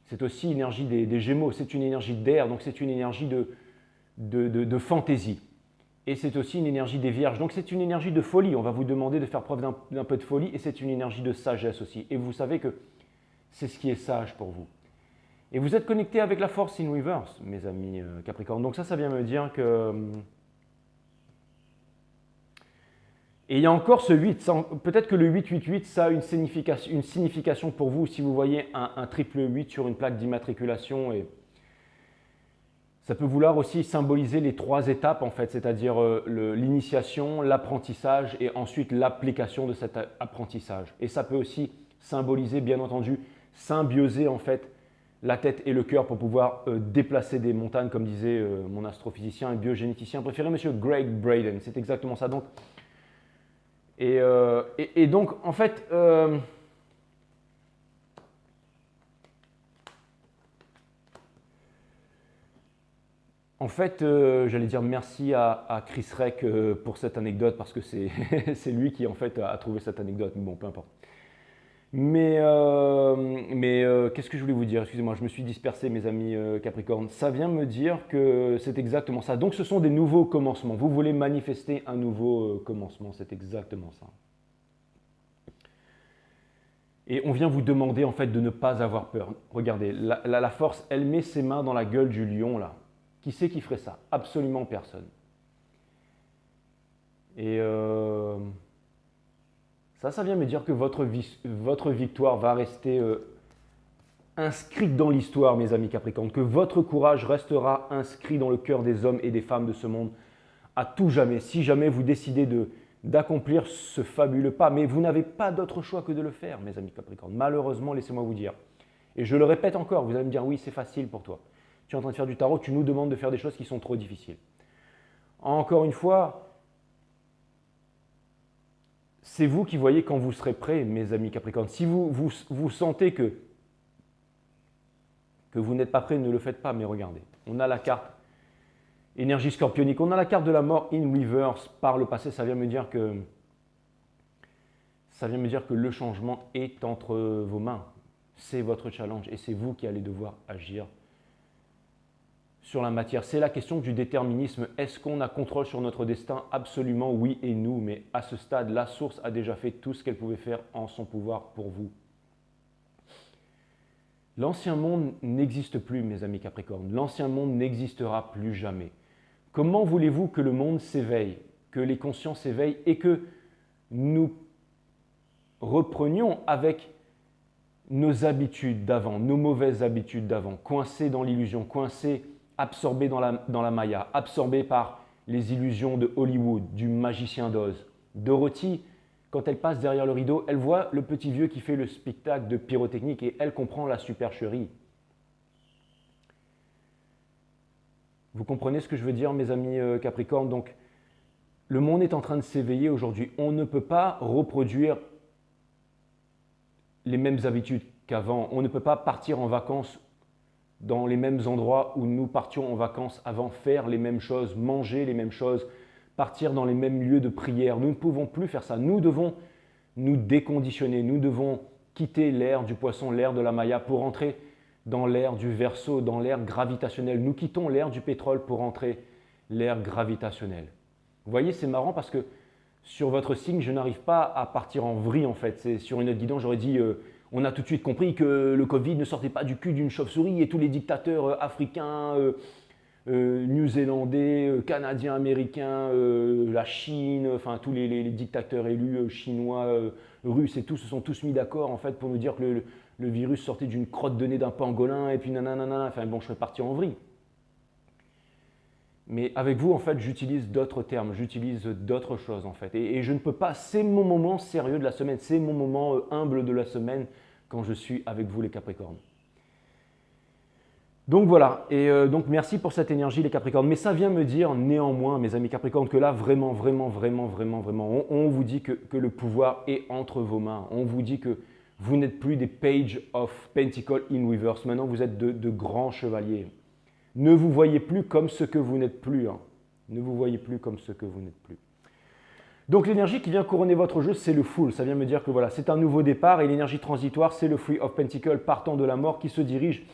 C'est aussi l'énergie des gémeaux, c'est une énergie d'air, donc c'est une énergie de fantaisie. Et c'est aussi une énergie des vierges, donc c'est une énergie de folie. On va vous demander de faire preuve d'un peu de folie, et c'est une énergie de sagesse aussi. Et vous savez que c'est ce qui est sage pour vous. Et vous êtes connecté avec la force in reverse, mes amis Capricorne. Donc ça vient me dire que... Et il y a encore ce 8, peut-être que le 888, ça a une signification pour vous si vous voyez un triple 8 sur une plaque d'immatriculation. Et ça peut vouloir aussi symboliser les 3 étapes en fait, c'est-à-dire l'initiation, l'apprentissage et ensuite l'application de cet apprentissage. Et ça peut aussi symboliser, bien entendu, symbioser en fait la tête et le cœur pour pouvoir déplacer des montagnes, comme disait mon astrophysicien et biogénéticien préféré, M. Greg Braden. C'est exactement ça. Donc, et donc, en fait, j'allais dire merci à Chris Reck pour cette anecdote parce que c'est lui qui en fait a trouvé cette anecdote. Mais bon, peu importe. Qu'est-ce que je voulais vous dire? Excusez-moi, je me suis dispersé, mes amis Capricorne. Ça vient me dire que c'est exactement ça. Donc, ce sont des nouveaux commencements. Vous voulez manifester un nouveau commencement, c'est exactement ça. Et on vient vous demander en fait de ne pas avoir peur. Regardez, la force, elle met ses mains dans la gueule du lion là. Qui c'est qui ferait ça? Absolument personne. Et ça vient me dire que votre victoire va rester inscrite dans l'histoire, mes amis Capricorne, que votre courage restera inscrit dans le cœur des hommes et des femmes de ce monde à tout jamais. Si jamais vous décidez d'accomplir ce fabuleux pas, mais vous n'avez pas d'autre choix que de le faire, mes amis Capricorne. Malheureusement, laissez-moi vous dire. Et je le répète encore, vous allez me dire, oui, c'est facile pour toi. Tu es en train de faire du tarot, tu nous demandes de faire des choses qui sont trop difficiles. Encore une fois, c'est vous qui voyez quand vous serez prêts, mes amis Capricorne. Si vous sentez que vous n'êtes pas prêt, ne le faites pas, mais regardez. On a la carte énergie scorpionique, on a la carte de la mort in reverse par le passé. Ça vient me dire que le changement est entre vos mains. C'est votre challenge et c'est vous qui allez devoir agir sur la matière. C'est la question du déterminisme. Est-ce qu'on a contrôle sur notre destin? Absolument oui et nous, mais à ce stade, la source a déjà fait tout ce qu'elle pouvait faire en son pouvoir pour vous. L'ancien monde n'existe plus, mes amis Capricorne. L'ancien monde n'existera plus jamais. Comment voulez-vous que le monde s'éveille, que les consciences s'éveillent et que nous reprenions avec nos habitudes d'avant, nos mauvaises habitudes d'avant, coincés dans l'illusion, coincés, absorbés dans la maya, absorbés par les illusions de Hollywood, du magicien d'Oz. Dorothy, quand elle passe derrière le rideau, elle voit le petit vieux qui fait le spectacle de pyrotechnique et elle comprend la supercherie. Vous comprenez ce que je veux dire, mes amis Capricorne? Donc, le monde est en train de s'éveiller aujourd'hui. On ne peut pas reproduire les mêmes habitudes qu'avant. On ne peut pas partir en vacances dans les mêmes endroits où nous partions en vacances avant, faire les mêmes choses, manger les mêmes choses, partir dans les mêmes lieux de prière. Nous ne pouvons plus faire ça. Nous devons nous déconditionner. Nous devons quitter l'ère du poisson, l'ère de la Maya pour entrer dans l'ère du Verseau, dans l'ère gravitationnelle. Nous quittons l'ère du pétrole pour entrer l'ère gravitationnelle. Vous voyez, c'est marrant parce que sur votre signe, je n'arrive pas à partir en vrille en fait. C'est sur une note guidance, j'aurais dit on a tout de suite compris que le Covid ne sortait pas du cul d'une chauve-souris et tous les dictateurs africains, new-zélandais, canadiens, américains, la Chine, enfin tous les dictateurs élus chinois, russes et tout se sont tous mis d'accord en fait pour nous dire que le virus sortait d'une crotte de nez d'un pangolin et puis nanana, enfin bon, je serais parti en vrille. Mais avec vous, en fait, j'utilise d'autres termes, j'utilise d'autres choses, en fait. Et je ne peux pas, c'est mon moment sérieux de la semaine, c'est mon moment humble de la semaine quand je suis avec vous, les Capricornes. Donc voilà, et donc merci pour cette énergie, les Capricornes. Mais ça vient me dire néanmoins, mes amis Capricornes, que là, vraiment, on vous dit que le pouvoir est entre vos mains. On vous dit que vous n'êtes plus des Page of Pentacles in reverse. Maintenant, vous êtes de grands chevaliers. Ne vous voyez plus comme ce que vous n'êtes plus. Hein. Ne vous voyez plus comme ce que vous n'êtes plus. Donc l'énergie qui vient couronner votre jeu, c'est le Fool. Ça vient me dire que voilà, c'est un nouveau départ et l'énergie transitoire, c'est le Three of Pentacles partant de la mort qui se dirige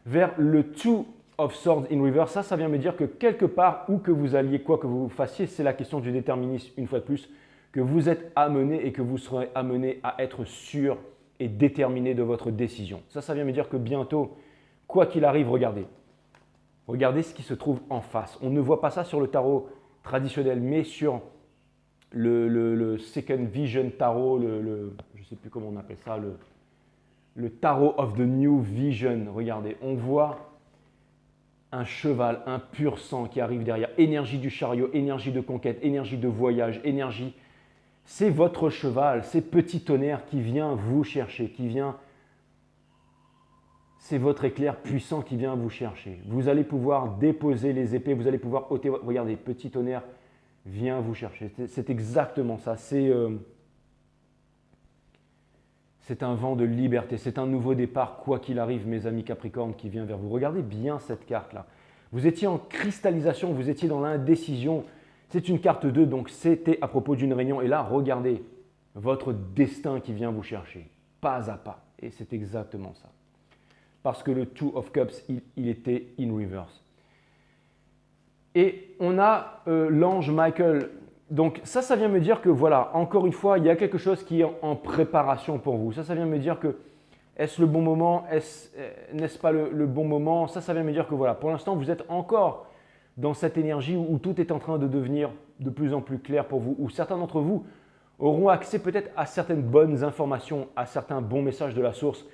vers le Two of Swords in reverse. Ça vient me dire que quelque part, où que vous alliez, quoi que vous fassiez, c'est la question du déterminisme une fois de plus, que vous êtes amené et que vous serez amené à être sûr et déterminé de votre décision. Ça vient me dire que bientôt, quoi qu'il arrive, regardez. Regardez ce qui se trouve en face. On ne voit pas ça sur le tarot traditionnel, mais sur le Second Vision Tarot, je ne sais plus comment on appelle ça, le Tarot of the New Vision. Regardez, on voit un cheval, un pur sang qui arrive derrière. Énergie du chariot, énergie de conquête, énergie de voyage, énergie. C'est votre cheval, c'est Petit Tonnerre qui vient vous chercher, qui vient... C'est votre éclair puissant qui vient vous chercher. Vous allez pouvoir déposer les épées, vous allez pouvoir ôter... Regardez, Petit Tonnerre vient vous chercher. C'est exactement ça. C'est un vent de liberté. C'est un nouveau départ, quoi qu'il arrive, mes amis Capricornes, qui vient vers vous. Regardez bien cette carte-là. Vous étiez en cristallisation, vous étiez dans l'indécision. C'est une carte 2, donc c'était à propos d'une réunion. Et là, regardez, votre destin qui vient vous chercher. pas à pas. Et c'est exactement ça. Parce que le Two of Cups, il était in reverse. Et on a l'ange Michael. Donc ça vient me dire que voilà, encore une fois, il y a quelque chose qui est en préparation pour vous. Ça vient me dire que est-ce le bon moment? N'est-ce pas le bon moment? Ça vient me dire que voilà, pour l'instant, vous êtes encore dans cette énergie où tout est en train de devenir de plus en plus clair pour vous, où certains d'entre vous auront accès peut-être à certaines bonnes informations, à certains bons messages de la source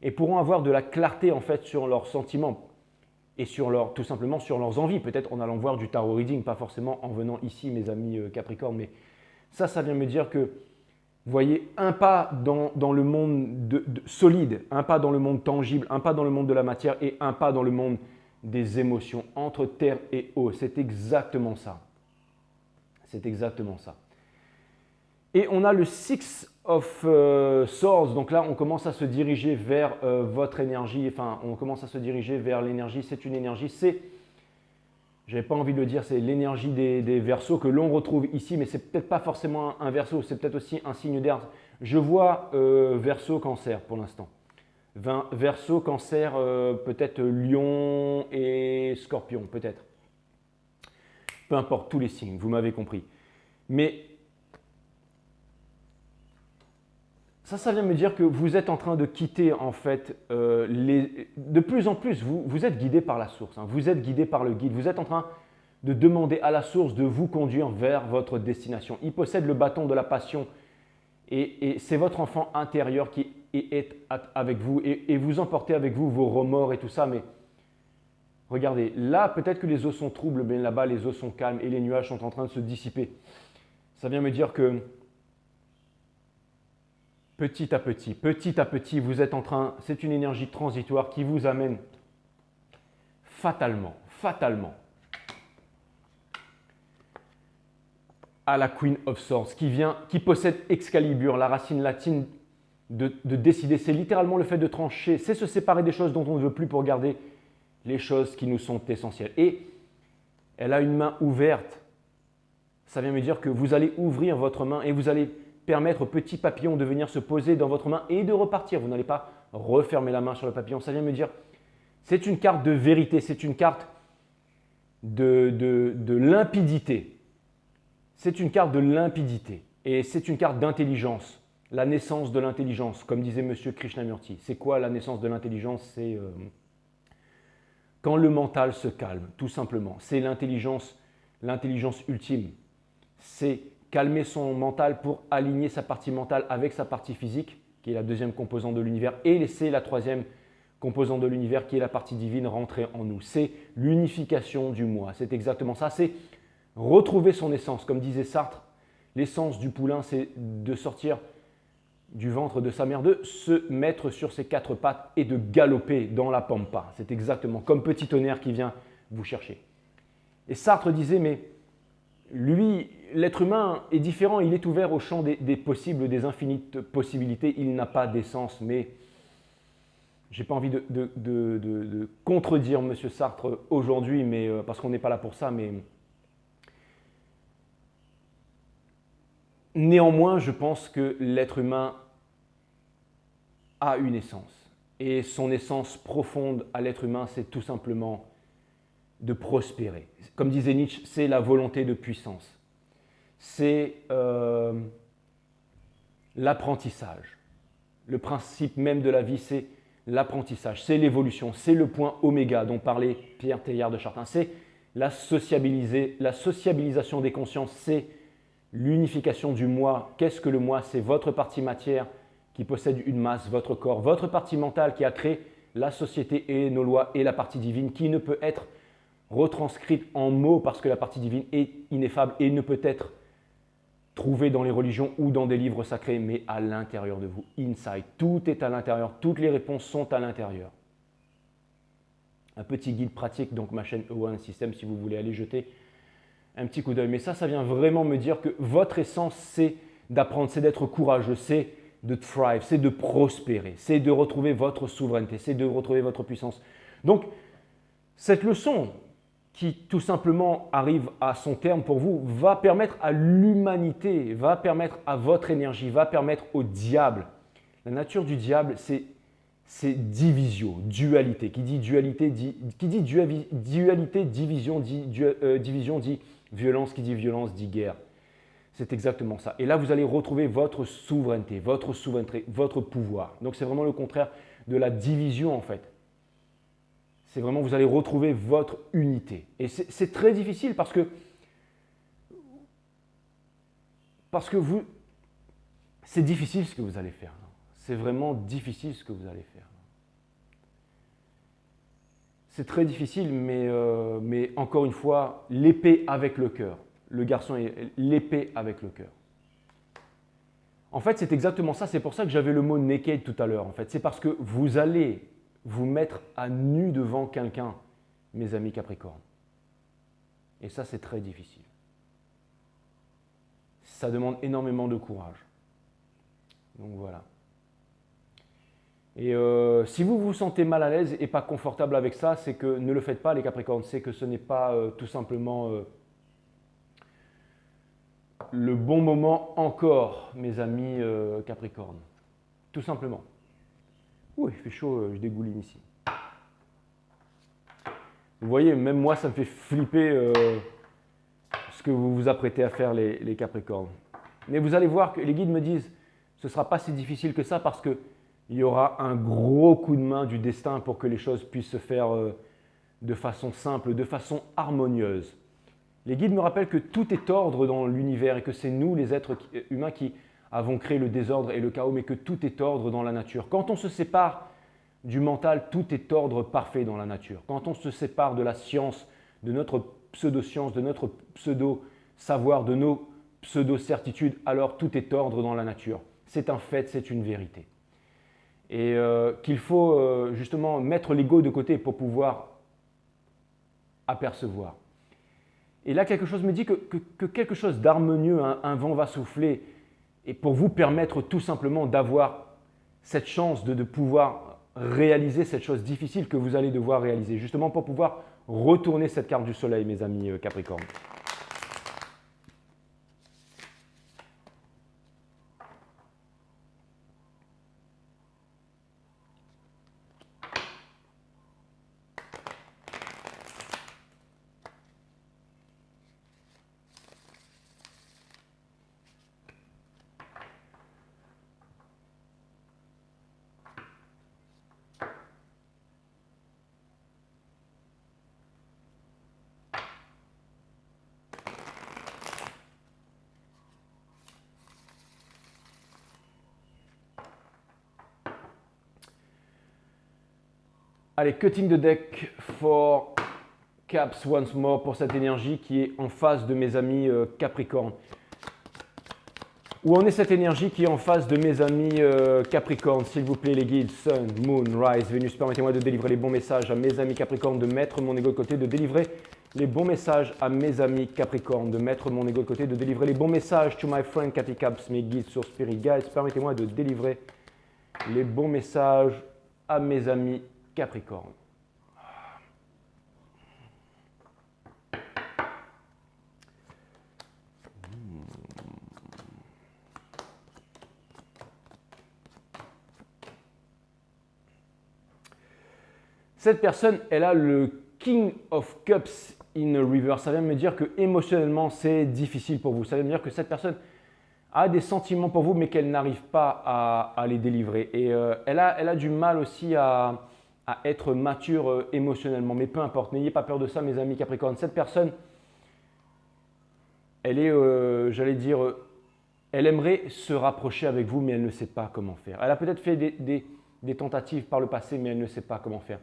et pourront avoir de la clarté en fait sur leurs sentiments et sur tout simplement sur leurs envies, peut-être en allant voir du tarot reading, pas forcément en venant ici, mes amis Capricorne, mais ça vient me dire que, vous voyez, un pas dans le monde solide, un pas dans le monde tangible, un pas dans le monde de la matière et un pas dans le monde des émotions, entre terre et eau. C'est exactement ça. C'est exactement ça. Et on a le Six of Swords, donc là on commence à se diriger vers votre énergie, enfin on commence à se diriger vers l'énergie, c'est une énergie, j'avais pas envie de le dire, c'est l'énergie des Verseaux que l'on retrouve ici, mais c'est peut-être pas forcément un Verseau, c'est peut-être aussi un signe d'air. Je vois Verseau, Cancer pour l'instant. Verseau, Cancer, peut-être Lion et Scorpion, peut-être. Peu importe, tous les signes, vous m'avez compris. Mais ça vient me dire que vous êtes en train de quitter en fait, de plus en plus, vous êtes guidé par la source, hein, vous êtes guidé par le guide, vous êtes en train de demander à la source de vous conduire vers votre destination. Il possède le bâton de la passion et c'est votre enfant intérieur qui est avec vous et vous emportez avec vous vos remords et tout ça, mais regardez, là peut-être que les eaux sont troubles, mais là-bas les eaux sont calmes et les nuages sont en train de se dissiper. Ça vient me dire que petit à petit, vous êtes en train, c'est une énergie transitoire qui vous amène fatalement, à la Queen of Swords qui possède Excalibur, la racine latine de décider. C'est littéralement le fait de trancher, c'est se séparer des choses dont on ne veut plus pour garder les choses qui nous sont essentielles. Et elle a une main ouverte. Ça vient me dire que vous allez ouvrir votre main et vous allez permettre au petit papillon de venir se poser dans votre main et de repartir. Vous n'allez pas refermer la main sur le papillon. Ça vient me dire, c'est une carte de vérité, c'est une carte de limpidité. C'est une carte de limpidité et c'est une carte d'intelligence, la naissance de l'intelligence, comme disait M. Krishnamurti. C'est quoi la naissance de l'intelligence? C'est quand le mental se calme, tout simplement. C'est l'intelligence ultime. C'est calmer son mental pour aligner sa partie mentale avec sa partie physique, qui est la deuxième composante de l'univers, et laisser la troisième composante de l'univers, qui est la partie divine, rentrer en nous. C'est l'unification du moi. C'est exactement ça. C'est retrouver son essence. Comme disait Sartre, l'essence du poulain, c'est de sortir du ventre de sa mère, de se mettre sur ses quatre pattes et de galoper dans la pampa. C'est exactement comme petit tonnerre qui vient vous chercher. Et Sartre disait, mais lui, l'être humain est différent, il est ouvert au champ des possibles, des infinies possibilités, il n'a pas d'essence, mais je n'ai pas envie de contredire M. Sartre aujourd'hui, mais parce qu'on n'est pas là pour ça, mais néanmoins, je pense que l'être humain a une essence. Et son essence profonde à l'être humain, c'est tout simplement de prospérer. Comme disait Nietzsche, c'est la volonté de puissance. C'est l'apprentissage. Le principe même de la vie, c'est l'apprentissage, c'est l'évolution, c'est le point oméga dont parlait Pierre Teilhard de Chardin. C'est la sociabilisation des consciences, c'est l'unification du moi. Qu'est-ce que le moi? C'est votre partie matière qui possède une masse, votre corps, votre partie mentale qui a créé la société et nos lois, et la partie divine qui ne peut être retranscrite en mots parce que la partie divine est ineffable et ne peut être trouvée dans les religions ou dans des livres sacrés, mais à l'intérieur de vous, inside. Tout est à l'intérieur, toutes les réponses sont à l'intérieur. Un petit guide pratique, donc ma chaîne E1 System, si vous voulez aller jeter un petit coup d'œil. Mais ça vient vraiment me dire que votre essence, c'est d'apprendre, c'est d'être courageux, c'est de thrive, c'est de prospérer, c'est de retrouver votre souveraineté, c'est de retrouver votre puissance. Donc, cette leçon qui tout simplement arrive à son terme pour vous, va permettre à l'humanité, va permettre à votre énergie, va permettre au diable, La nature du diable, c'est division, dualité. Qui dit dualité division dit violence. Qui dit violence dit guerre. C'est exactement ça. Et là, vous allez retrouver votre souveraineté, votre pouvoir. Donc, c'est vraiment le contraire de la division, en fait. C'est vraiment, vous allez retrouver votre unité. Et c'est très difficile parce que vous, c'est difficile ce que vous allez faire. C'est vraiment difficile ce que vous allez faire. C'est très difficile, mais encore une fois, l'épée avec le cœur. Le garçon est l'épée avec le cœur. En fait, c'est exactement ça. C'est pour ça que j'avais le mot naked tout à l'heure. En fait, c'est parce que vous allez vous mettre à nu devant quelqu'un, mes amis Capricorne. Et ça, c'est très difficile. Ça demande énormément de courage. Donc voilà. Et si vous vous sentez mal à l'aise et pas confortable avec ça, c'est que ne le faites pas les Capricornes. C'est que ce n'est pas tout simplement le bon moment encore, mes amis Capricorne. Tout simplement. Ouh, il fait chaud, je dégouline ici. Vous voyez, même moi, ça me fait flipper ce que vous vous apprêtez à faire, les Capricornes. Mais vous allez voir que les guides me disent, ce ne sera pas si difficile que ça parce qu'il y aura un gros coup de main du destin pour que les choses puissent se faire de façon simple, de façon harmonieuse. Les guides me rappellent que tout est ordre dans l'univers et que c'est nous, les êtres humains, qui avons créé le désordre et le chaos, mais que tout est ordre dans la nature. Quand on se sépare du mental, tout est ordre parfait dans la nature. Quand on se sépare de la science, de notre pseudo-science, de notre pseudo-savoir, de nos pseudo-certitudes, alors tout est ordre dans la nature. C'est un fait, c'est une vérité. Et qu'il faut justement mettre l'ego de côté pour pouvoir apercevoir. Et là, quelque chose me dit que quelque chose d'harmonieux, un vent va souffler, et pour vous permettre tout simplement d'avoir cette chance de pouvoir réaliser cette chose difficile que vous allez devoir réaliser, justement pour pouvoir retourner cette carte du soleil, mes amis Capricorne. Allez, cutting the deck for caps once more pour cette énergie qui est en face de mes amis Capricorne. Où en est cette énergie qui est en face de mes amis Capricorne? S'il vous plaît les guides, Sun, Moon, Rise, Vénus, permettez-moi de délivrer les bons messages à mes amis Capricorne, de mettre mon ego de côté, de délivrer les bons messages à mes amis Capricorne, de mettre mon ego de côté, de délivrer les bons messages to my friend Capricaps, mes guides sur Spirit Guides, permettez-moi de délivrer les bons messages à mes amis Capricorne. Cette personne, elle a le King of Cups in a Reverse. Ça vient me dire que émotionnellement, c'est difficile pour vous. Ça vient me dire que cette personne a des sentiments pour vous, mais qu'elle n'arrive pas à les délivrer. Et elle a du mal aussi à être mature émotionnellement. Mais peu importe, n'ayez pas peur de ça, mes amis Capricorne. Cette personne, elle est, j'allais dire, elle aimerait se rapprocher avec vous, mais elle ne sait pas comment faire. Elle a peut-être fait des tentatives par le passé, mais elle ne sait pas comment faire.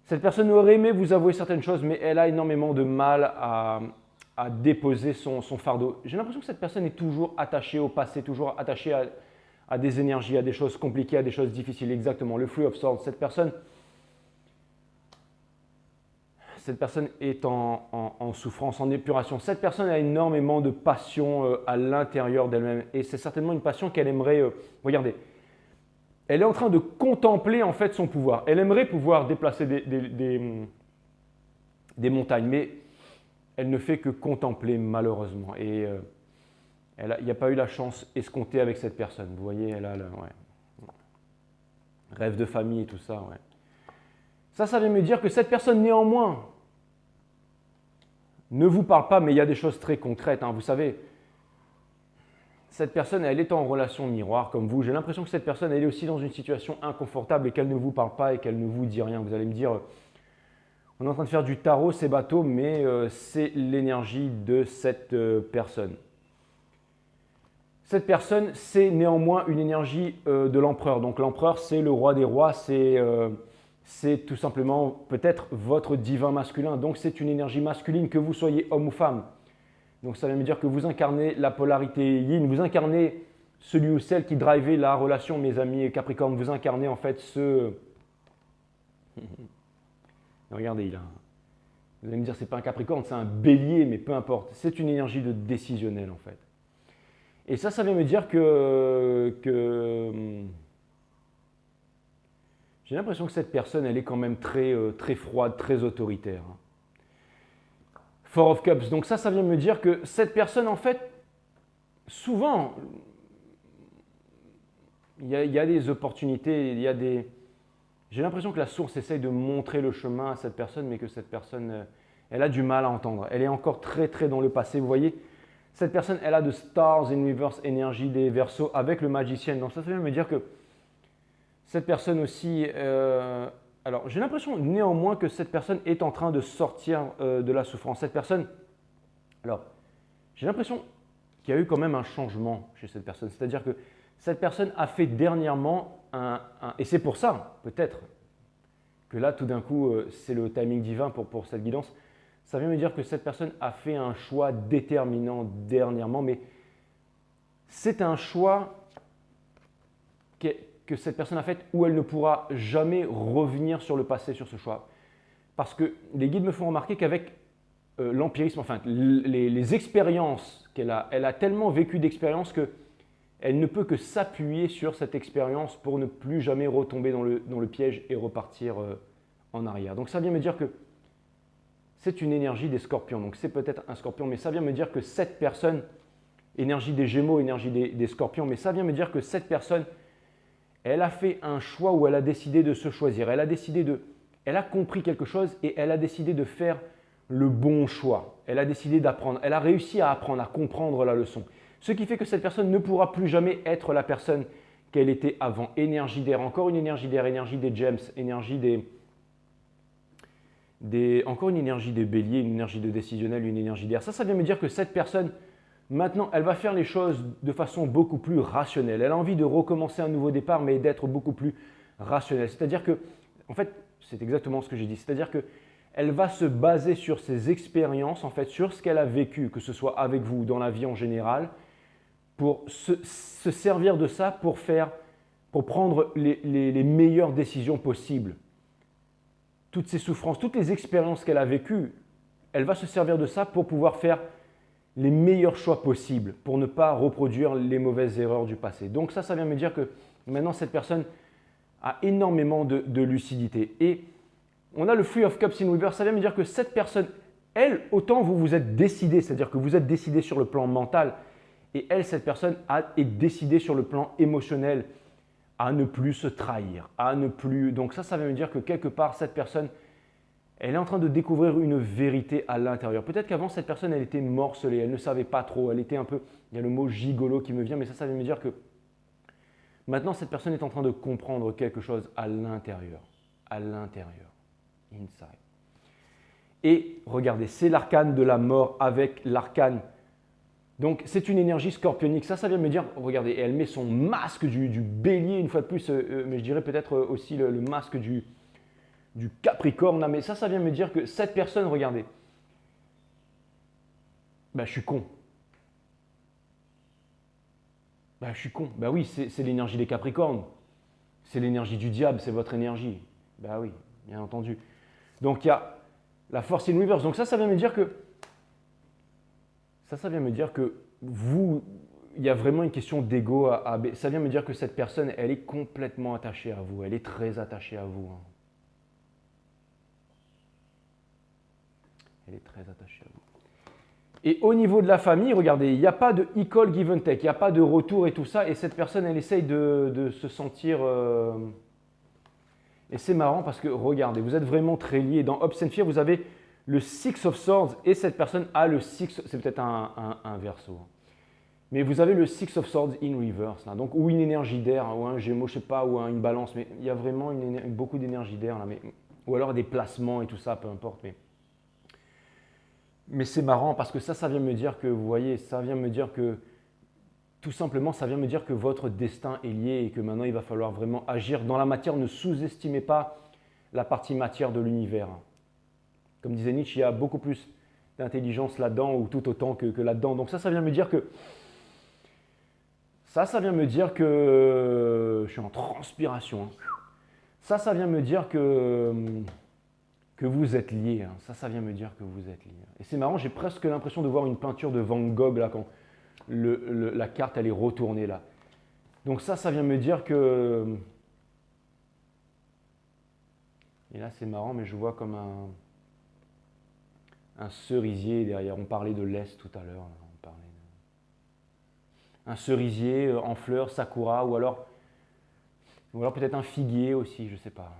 Cette personne aurait aimé vous avouer certaines choses, mais elle a énormément de mal à déposer son fardeau. J'ai l'impression que cette personne est toujours attachée au passé, toujours attachée à des énergies, à des choses compliquées, à des choses difficiles. Exactement, le Three of Swords. Cette personne est en souffrance, en épuration. Cette personne a énormément de passion à l'intérieur d'elle-même. Et c'est certainement une passion qu'elle aimerait… regardez, elle est en train de contempler en fait son pouvoir. Elle aimerait pouvoir déplacer des montagnes, mais elle ne fait que contempler malheureusement. Et il n'y a pas eu la chance escomptée avec cette personne. Vous voyez, elle a… ouais. Rêve de famille et tout ça, ouais. Ça vient me dire que cette personne, néanmoins, ne vous parle pas, mais il y a des choses très concrètes. Vous savez, cette personne, elle est en relation miroir comme vous. J'ai l'impression que cette personne, elle est aussi dans une situation inconfortable et qu'elle ne vous parle pas et qu'elle ne vous dit rien. Vous allez me dire, on est en train de faire du tarot, c'est bateau, mais c'est l'énergie de cette personne. Cette personne, c'est néanmoins une énergie de l'empereur. Donc l'empereur, c'est le roi des rois, c'est tout simplement peut-être votre divin masculin. Donc c'est une énergie masculine, que vous soyez homme ou femme. Donc ça veut me dire que vous incarnez la polarité yin, vous incarnez celui ou celle qui drivait la relation, mes amis Capricorne. Vous incarnez en fait ce… Regardez, vous allez me dire, c'est pas un Capricorne, c'est un Bélier, mais peu importe. C'est une énergie de décisionnel en fait. Et ça vient me dire que j'ai l'impression que cette personne, elle est quand même très froide, très autoritaire. Four of Cups. Donc ça vient me dire que cette personne, en fait, souvent, il y a des opportunités, J'ai l'impression que la source essaye de montrer le chemin à cette personne, mais que cette personne, elle a du mal à entendre. Elle est encore très dans le passé. Vous voyez, cette personne, elle a de Stars in Reverse énergie des Verseaux avec le magicien. Donc ça vient me dire que cette personne aussi… alors j'ai l'impression néanmoins que cette personne est en train de sortir de la souffrance. Cette personne… Alors, j'ai l'impression qu'il y a eu quand même un changement chez cette personne. C'est-à-dire que cette personne a fait dernièrement et c'est pour ça, peut-être, que là, tout d'un coup, c'est le timing divin pour cette guidance. Ça vient me dire que cette personne a fait un choix déterminant dernièrement, mais c'est un choix que cette personne a fait où elle ne pourra jamais revenir sur le passé, sur ce choix. Parce que les guides me font remarquer qu'avec l'empirisme, enfin les expériences qu'elle a, elle a tellement vécu d'expériences qu'elle ne peut que s'appuyer sur cette expérience pour ne plus jamais retomber dans le piège et repartir en arrière. Donc ça vient me dire que c'est une énergie des scorpions. Donc c'est peut-être un scorpion, mais ça vient me dire que cette personne, énergie des gémeaux, énergie des scorpions, mais ça vient me dire que cette personne, elle a fait un choix où elle a décidé de se choisir. Elle a compris quelque chose et elle a décidé de faire le bon choix. Elle a décidé d'apprendre. Elle a réussi à apprendre, à comprendre la leçon. Ce qui fait que cette personne ne pourra plus jamais être la personne qu'elle était avant. Énergie d'air, encore une énergie d'air, énergie des gems, encore une énergie des béliers, une énergie de décisionnel, une énergie d'air. Ça vient me dire que cette personne, maintenant, elle va faire les choses de façon beaucoup plus rationnelle. Elle a envie de recommencer un nouveau départ, mais d'être beaucoup plus rationnelle. C'est-à-dire que, en fait, c'est exactement ce que j'ai dit. C'est-à-dire qu'elle va se baser sur ses expériences, en fait, sur ce qu'elle a vécu, que ce soit avec vous ou dans la vie en général, pour se servir de ça pour prendre les meilleures décisions possibles. Toutes ces souffrances, toutes les expériences qu'elle a vécues, elle va se servir de ça pour pouvoir faire les meilleurs choix possibles, pour ne pas reproduire les mauvaises erreurs du passé. Donc ça vient me dire que maintenant, cette personne a énormément de lucidité. Et on a le Three of Cups in Reverse, ça vient me dire que cette personne, elle, autant vous êtes décidé, c'est-à-dire que vous êtes décidé sur le plan mental, et elle, cette personne, est décidée sur le plan émotionnel à ne plus se trahir, à ne plus… Donc ça veut me dire que quelque part, cette personne, elle est en train de découvrir une vérité à l'intérieur. Peut-être qu'avant, cette personne, elle était morcelée, elle ne savait pas trop, elle était un peu… Il y a le mot gigolo qui me vient, mais ça veut me dire que maintenant, cette personne est en train de comprendre quelque chose à l'intérieur, inside. Et regardez, c'est l'arcane de la mort avec l'arcane. Donc, c'est une énergie scorpionique. Ça vient me dire, regardez, elle met son masque du bélier une fois de plus, mais je dirais peut-être aussi le masque du Capricorne. Mais ça vient me dire que cette personne, regardez, je suis con. Je suis con. Oui, c'est l'énergie des Capricornes. C'est l'énergie du diable, c'est votre énergie. Oui, bien entendu. Donc, il y a la force in reverse. Donc, ça vient me dire que ça vient me dire que il y a vraiment une question d'ego ça vient me dire que cette personne, elle est complètement attachée à vous. Elle est très attachée à vous. Elle est très attachée à vous. Et au niveau de la famille, regardez, il n'y a pas de equal give and take, il n'y a pas de retour et tout ça. Et cette personne, elle essaye de se sentir… Et c'est marrant parce que, regardez, vous êtes vraiment très liés. Dans Hopes and Fear, vous avez le Six of Swords et cette personne a le Six, c'est peut-être un verso. Mais vous avez le Six of Swords in reverse, là. Donc, ou une énergie d'air, ou un Gémeaux, je ne sais pas, ou une balance, mais il y a vraiment beaucoup d'énergie d'air là. Ou alors des placements et tout ça, peu importe. Mais c'est marrant parce que ça vient me dire que, vous voyez, ça vient me dire que, tout simplement, ça vient me dire que votre destin est lié et que maintenant il va falloir vraiment agir dans la matière. Ne sous-estimez pas la partie matière de l'univers. Comme disait Nietzsche, il y a beaucoup plus d'intelligence là-dedans ou tout autant que là-dedans. Donc ça vient me dire que ça vient me dire que je suis en transpiration. Ça vient me dire que vous êtes liés. Ça vient me dire que vous êtes liés. Et c'est marrant, j'ai presque l'impression de voir une peinture de Van Gogh là quand la carte elle est retournée là. Donc ça vient me dire que... Et là c'est marrant, mais je vois comme un cerisier derrière. On parlait de l'Est tout à l'heure. Un cerisier en fleurs, sakura, ou alors peut-être un figuier aussi, je ne sais pas.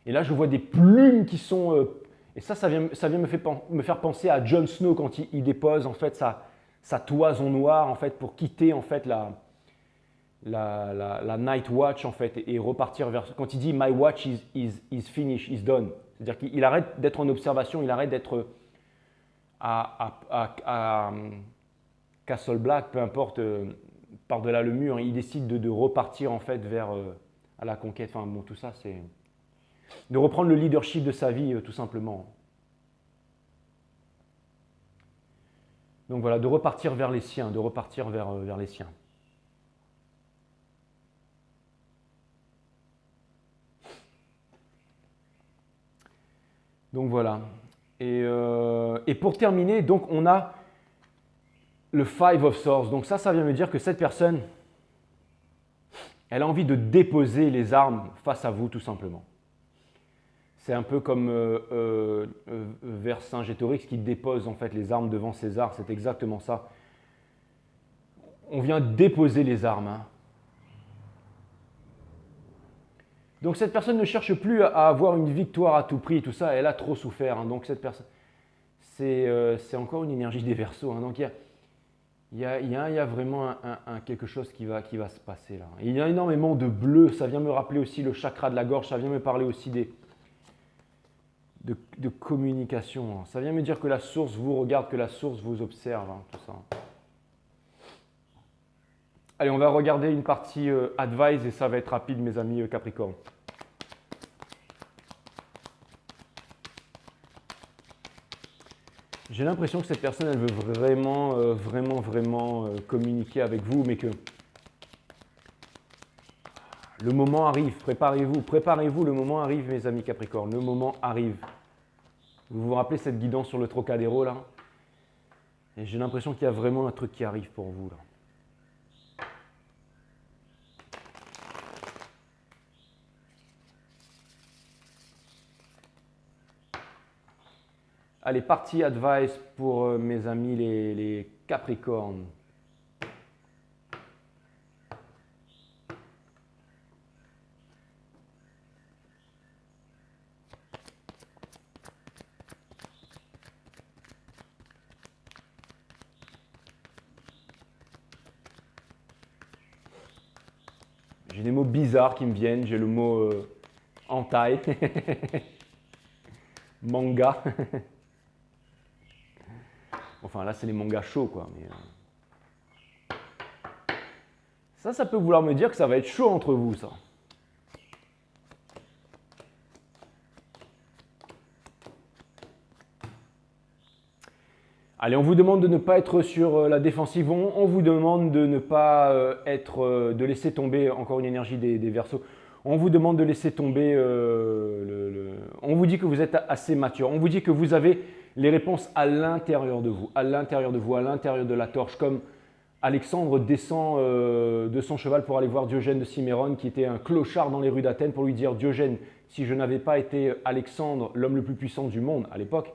Et là, je vois des plumes qui sont... et ça vient me faire penser à Jon Snow quand il dépose en fait sa toison noire en fait pour quitter en fait la Night Watch en fait et repartir vers... Quand il dit « My watch is finished, is done », c'est-à-dire qu'il arrête d'être en observation, il arrête d'être à Castle Black, peu importe, par-delà le mur, il décide de repartir en fait vers à la conquête. Enfin bon, tout ça, c'est de reprendre le leadership de sa vie, tout simplement. Donc voilà, de repartir vers les siens, de repartir vers les siens. Donc voilà. Et pour terminer, donc on a le Five of Swords. Donc ça vient me dire que cette personne, elle a envie de déposer les armes face à vous, tout simplement. C'est un peu comme Vercingétorix qui dépose en fait les armes devant César. C'est exactement ça. On vient déposer les armes. Donc cette personne ne cherche plus à avoir une victoire à tout prix, tout ça, elle a trop souffert. Donc cette personne, c'est encore une énergie des Verseaux. Donc il y a vraiment quelque chose qui va se passer là. Il y a énormément de bleu, ça vient me rappeler aussi le chakra de la gorge, ça vient me parler aussi de communication. Ça vient me dire que la source vous regarde, que la source vous observe, tout ça. Allez, on va regarder une partie advice et ça va être rapide, mes amis Capricorne. J'ai l'impression que cette personne, elle veut vraiment communiquer avec vous, mais que le moment arrive. Préparez-vous, le moment arrive, mes amis Capricorne. Le moment arrive. Vous vous rappelez cette guidance sur le Trocadéro, là? Et j'ai l'impression qu'il y a vraiment un truc qui arrive pour vous, là. Allez, partie advice pour mes amis les Capricornes. J'ai des mots bizarres qui me viennent. J'ai le mot hentai, manga. Enfin, là, c'est les mangas chauds, quoi. Mais, ça peut vouloir me dire que ça va être chaud entre vous, ça. Allez, on vous demande de ne pas être sur la défensive. On vous demande de ne pas de laisser tomber encore une énergie des Verseaux. On vous demande de laisser tomber on vous dit que vous êtes assez mature. On vous dit que vous avez les réponses à l'intérieur de vous, à l'intérieur de la torche, comme Alexandre descend de son cheval pour aller voir Diogène de Cimmérone, qui était un clochard dans les rues d'Athènes, pour lui dire « Diogène, si je n'avais pas été Alexandre, l'homme le plus puissant du monde à l'époque,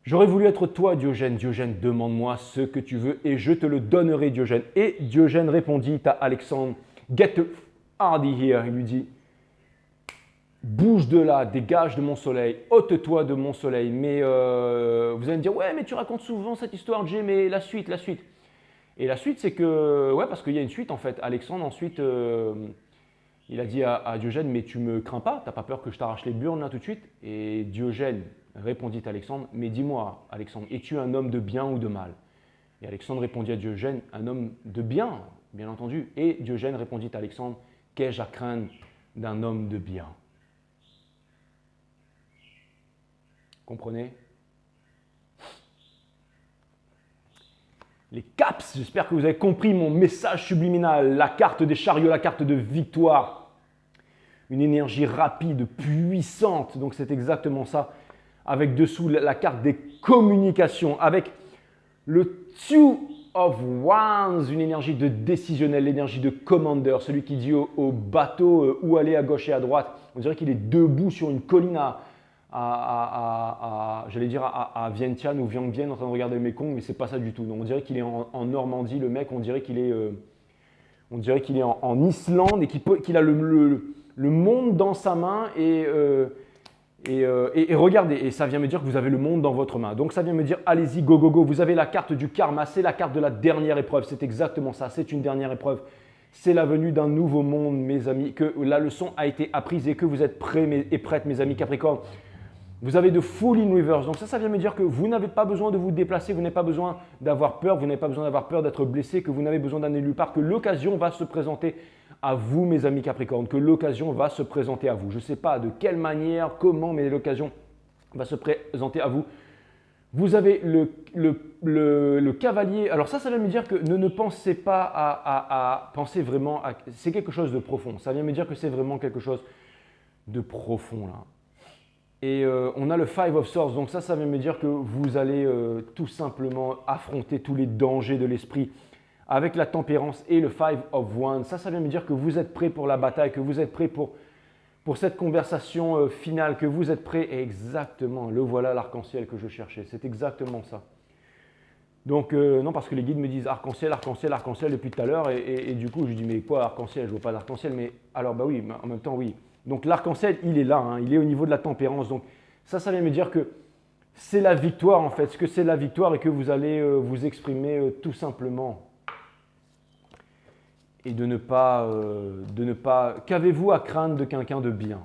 j'aurais voulu être toi, Diogène. Diogène, demande-moi ce que tu veux et je te le donnerai, Diogène. » Et Diogène répondit à Alexandre Get the out of here. Il lui dit, bouge de là, dégage de mon soleil, ôte-toi de mon soleil. Mais vous allez me dire, ouais, mais tu racontes souvent cette histoire, Jay, mais la suite, la suite. Et la suite, c'est que, ouais, parce qu'il y a une suite en fait. Alexandre, ensuite, il a dit à Diogène, mais tu me crains pas, t'as pas peur que je t'arrache les burnes là tout de suite? Et Diogène répondit à Alexandre, mais dis-moi, Alexandre, es-tu un homme de bien ou de mal? Et Alexandre répondit à Diogène, un homme de bien, bien entendu. Et Diogène répondit à Alexandre, qu'ai-je à craindre d'un homme de bien? Comprenez? Les caps, j'espère que vous avez compris mon message subliminal, la carte des chariots, la carte de victoire. Une énergie rapide, puissante, donc c'est exactement ça. Avec dessous la carte des communications, avec le Two of Wands, une énergie de décisionnel, l'énergie de commander, celui qui dit au bateau où aller à gauche et à droite. On dirait qu'il est debout sur une colline j'allais dire à Vientiane ou Vientiane en train de regarder le Mékong, mais c'est pas ça du tout. Donc on dirait qu'il est en Normandie, le mec, on dirait qu'il est en Islande et qu'il a le monde dans sa main et regardez, et ça vient me dire que vous avez le monde dans votre main. Donc ça vient me dire, allez-y, go, go, go. Vous avez la carte du karma, c'est la carte de la dernière épreuve. C'est exactement ça, c'est une dernière épreuve. C'est la venue d'un nouveau monde, mes amis, que la leçon a été apprise et que vous êtes prêts et prêtes, mes amis Capricorne. Vous avez de full in reverse. Donc ça vient me dire que vous n'avez pas besoin de vous déplacer, vous n'avez pas besoin d'avoir peur, vous n'avez pas besoin d'avoir peur d'être blessé, que vous n'avez besoin d'aller nulle part, que l'occasion va se présenter à vous, mes amis Capricorne, que l'occasion va se présenter à vous. Je ne sais pas de quelle manière, comment, mais l'occasion va se présenter à vous. Vous avez le cavalier. Alors ça vient me dire que ne pensez pas à penser vraiment à… C'est quelque chose de profond. Ça vient me dire que c'est vraiment quelque chose de profond là. Et on a le Five of Swords, donc ça vient me dire que vous allez tout simplement affronter tous les dangers de l'esprit avec la tempérance et le Five of Wands. Ça vient me dire que vous êtes prêts pour la bataille, que vous êtes prêts pour cette conversation finale, que vous êtes prêts. Exactement, le voilà l'arc-en-ciel que je cherchais, c'est exactement ça. Donc non, parce que les guides me disent arc-en-ciel, arc-en-ciel, arc-en-ciel depuis tout à l'heure et du coup je dis mais quoi arc-en-ciel, je ne vois pas d'arc-en-ciel, mais alors bah oui, mais en même temps oui. Donc l'arc-en-ciel, il est là, hein, il est au niveau de la tempérance. Donc ça vient me dire que c'est la victoire en fait, ce que c'est la victoire et que vous allez vous exprimer tout simplement. Et de ne pas qu'avez-vous à craindre de quelqu'un de bien?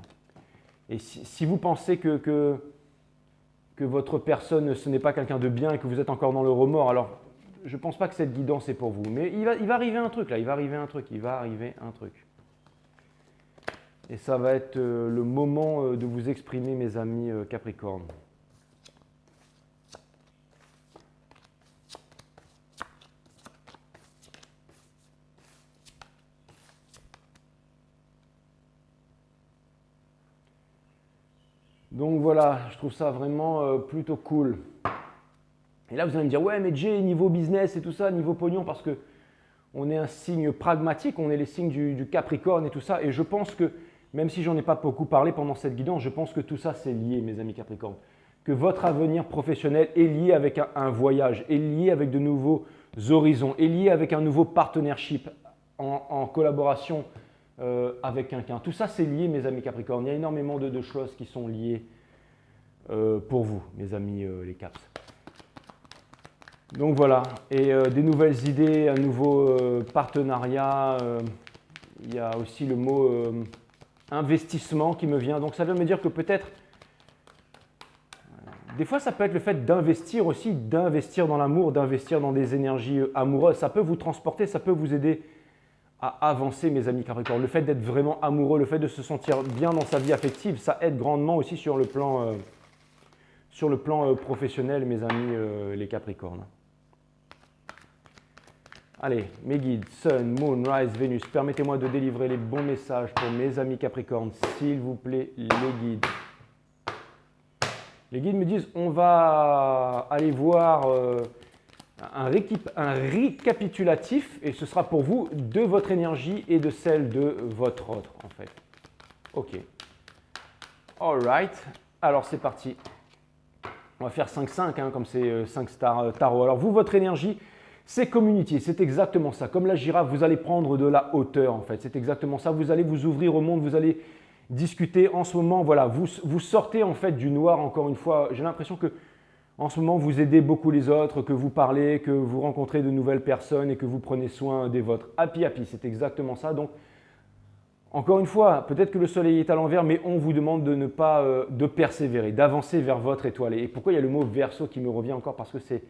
Et si vous pensez que votre personne, ce n'est pas quelqu'un de bien et que vous êtes encore dans le remords, alors je ne pense pas que cette guidance est pour vous. Mais il va arriver un truc là, il va arriver un truc. Et ça va être le moment de vous exprimer, mes amis Capricorne. Donc voilà, je trouve ça vraiment plutôt cool. Et là, vous allez me dire, ouais, mais Jay, niveau business et tout ça, niveau pognon, parce que on est un signe pragmatique, on est les signes du Capricorne et tout ça. Et je pense que, même si j'en ai pas beaucoup parlé pendant cette guidance, je pense que tout ça, c'est lié, mes amis Capricorne. Que votre avenir professionnel est lié avec un voyage, est lié avec de nouveaux horizons, est lié avec un nouveau partnership en collaboration avec quelqu'un. Tout ça, c'est lié, mes amis Capricorne. Il y a énormément de choses qui sont liées pour vous, mes amis les Caps. Donc voilà, et des nouvelles idées, un nouveau partenariat. Il y a aussi le mot investissement qui me vient. Donc ça veut me dire que peut-être, des fois ça peut être le fait d'investir aussi, d'investir dans l'amour, d'investir dans des énergies amoureuses. Ça peut vous transporter, ça peut vous aider à avancer, mes amis Capricorne. Le fait d'être vraiment amoureux, le fait de se sentir bien dans sa vie affective, ça aide grandement aussi sur le plan professionnel, mes amis les Capricornes. Allez, mes guides, Sun, Moon, Rise, Vénus, permettez-moi de délivrer les bons messages pour mes amis Capricornes, s'il vous plaît, les guides. Les guides me disent, on va aller voir un récapitulatif, et ce sera pour vous de votre énergie et de celle de votre autre, en fait. Ok. All right. Alors, c'est parti. On va faire 5-5, hein, comme c'est 5 stars tarot. Alors, vous, votre énergie, C'est community, c'est exactement ça. Comme la girafe, vous allez prendre de la hauteur en fait. C'est exactement ça. Vous allez vous ouvrir au monde, vous allez discuter en ce moment. Voilà, vous sortez en fait du noir encore une fois. J'ai l'impression que en ce moment, vous aidez beaucoup les autres, que vous parlez, que vous rencontrez de nouvelles personnes et que vous prenez soin des vôtres. Happy, happy, c'est exactement ça. Donc, encore une fois, peut-être que le soleil est à l'envers, mais on vous demande de ne pas de persévérer, d'avancer vers votre étoile. Et pourquoi il y a le mot verso qui me revient encore? Parce que c'est,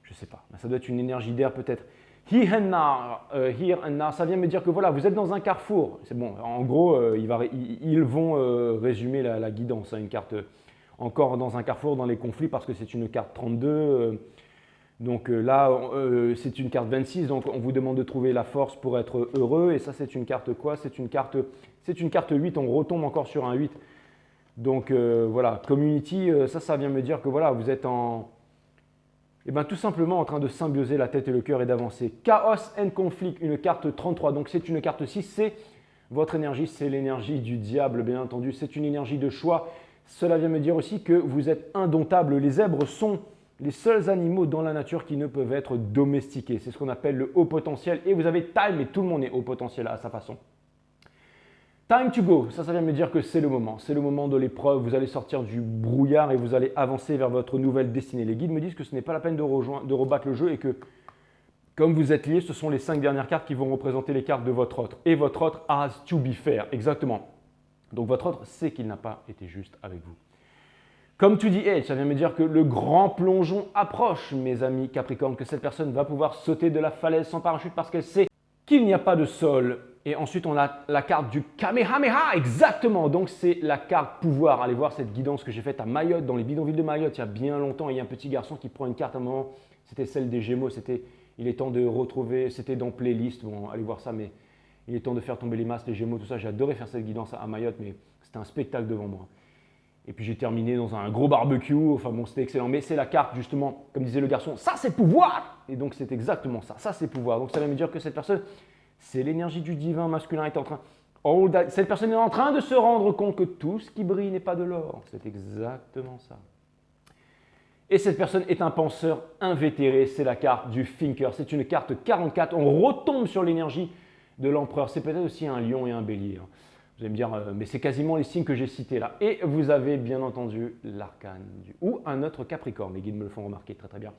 je ne sais pas, ça doit être une énergie d'air peut-être. Here and now, ça vient me dire que voilà, vous êtes dans un carrefour. C'est bon, en gros, ils vont résumer la guidance, hein, une carte encore dans un carrefour, dans les conflits, parce que c'est une carte 32. Donc là, c'est une carte 26, donc on vous demande de trouver la force pour être heureux. Et ça, c'est une carte quoi? C'est une carte 8, on retombe encore sur un 8. Donc voilà, community, ça vient me dire que voilà, vous êtes tout simplement en train de symbioser la tête et le cœur et d'avancer. Chaos and Conflict, une carte 33, donc c'est une carte 6, c'est votre énergie, c'est l'énergie du diable, bien entendu. C'est une énergie de choix. Cela vient me dire aussi que vous êtes indomptable. Les zèbres sont les seuls animaux dans la nature qui ne peuvent être domestiqués. C'est ce qu'on appelle le haut potentiel. Et vous avez time, et tout le monde est haut potentiel à sa façon. Time to go, ça vient me dire que c'est le moment. C'est le moment de l'épreuve. Vous allez sortir du brouillard et vous allez avancer vers votre nouvelle destinée. Les guides me disent que ce n'est pas la peine de rebattre le jeu et que, comme vous êtes liés, ce sont les 5 dernières cartes qui vont représenter les cartes de votre autre. Et votre autre has to be fair, exactement. Donc votre autre sait qu'il n'a pas été juste avec vous. Comme tu dis Edge, ça vient me dire que le grand plongeon approche, mes amis Capricorne, que cette personne va pouvoir sauter de la falaise sans parachute parce qu'elle sait qu'il n'y a pas de sol. Et ensuite, on a la carte du Kamehameha, exactement. Donc, c'est la carte pouvoir. Allez voir cette guidance que j'ai faite à Mayotte, dans les bidonvilles de Mayotte, il y a bien longtemps. Il y a un petit garçon qui prend une carte à un moment. C'était celle des Gémeaux. Il est temps de retrouver, c'était dans Playlist. Bon, allez voir ça, mais il est temps de faire tomber les masses, les Gémeaux, tout ça. J'ai adoré faire cette guidance à Mayotte, mais c'était un spectacle devant moi. Et puis j'ai terminé dans un gros barbecue, enfin bon, c'était excellent. Mais c'est la carte, justement, comme disait le garçon, ça c'est pouvoir. Et donc c'est exactement ça, ça c'est pouvoir. Donc ça va me dire que cette personne, c'est l'énergie du divin masculin est en train. Cette personne est en train de se rendre compte que tout ce qui brille n'est pas de l'or. C'est exactement ça. Et cette personne est un penseur invétéré, c'est la carte du thinker. C'est une carte 44, on retombe sur l'énergie de l'empereur. C'est peut-être aussi un lion et un bélier. Vous allez me dire, mais c'est quasiment les signes que j'ai cités là. Et vous avez bien entendu l'arcane ou un autre Capricorne. Les guides me le font remarquer très très bien.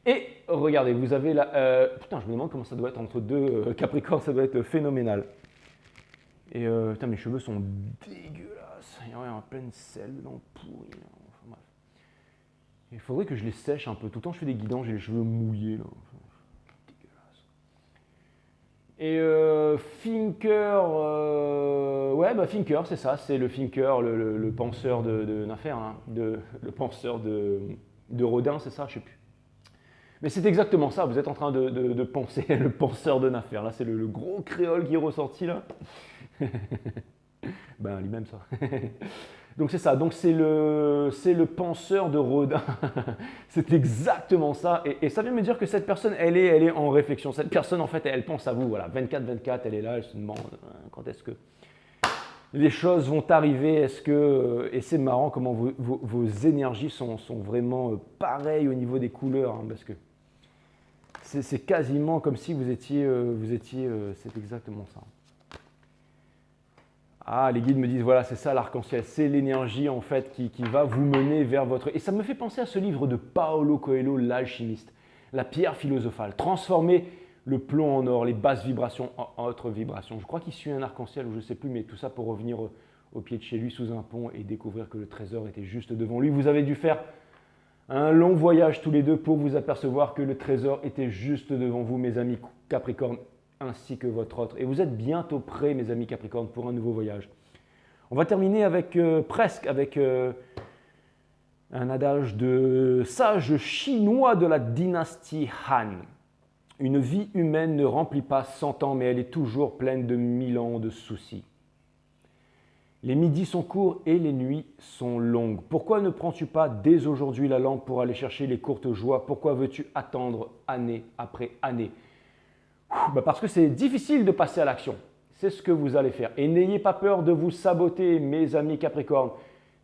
Et regardez, vous avez la... putain, je me demande comment ça doit être entre deux Capricornes, ça doit être phénoménal. Et putain, mes cheveux sont dégueulasses. Il y a un plein de sel dedans, pourri. Enfin, bref. Il faudrait que je les sèche un peu. Tout le temps, je fais des guidances, j'ai les cheveux mouillés là. Et Thinker, ouais, bah Thinker, c'est ça, c'est le Thinker, le penseur de Nafer, hein, le penseur de Rodin, c'est ça, je sais plus. Mais c'est exactement ça, vous êtes en train de penser, le penseur de Nafer, là c'est le gros créole qui est ressorti là. Ben lui-même ça. Donc c'est ça, donc c'est le penseur de Rodin. C'est exactement ça. Et ça vient me dire que cette personne, elle est en réflexion. Cette personne, en fait, elle pense à vous. Voilà, 24-24, elle est là, elle se demande quand est-ce que les choses vont arriver. Et c'est marrant comment vos énergies sont vraiment pareilles au niveau des couleurs. Hein, parce que c'est quasiment comme si vous étiez c'est exactement ça. Ah, les guides me disent, voilà, c'est ça l'arc-en-ciel, c'est l'énergie en fait qui va vous mener vers votre... Et ça me fait penser à ce livre de Paulo Coelho, l'alchimiste, la pierre philosophale, transformer le plomb en or, les basses vibrations en hautes vibrations. Je crois qu'il suit un arc-en-ciel ou je ne sais plus, mais tout ça pour revenir au pied de chez lui sous un pont et découvrir que le trésor était juste devant lui. Vous avez dû faire un long voyage tous les deux pour vous apercevoir que le trésor était juste devant vous, mes amis Capricorne, ainsi que votre autre. Et vous êtes bientôt prêts, mes amis Capricorne, pour un nouveau voyage. On va terminer avec un adage de sage chinois de la dynastie Han. Une vie humaine ne remplit pas 100 ans, mais elle est toujours pleine de 1000 ans de soucis. Les midis sont courts et les nuits sont longues. Pourquoi ne prends-tu pas dès aujourd'hui la lampe pour aller chercher les courtes joies? Pourquoi veux-tu attendre année après année? Parce que c'est difficile de passer à l'action. C'est ce que vous allez faire. Et n'ayez pas peur de vous saboter, mes amis Capricorne.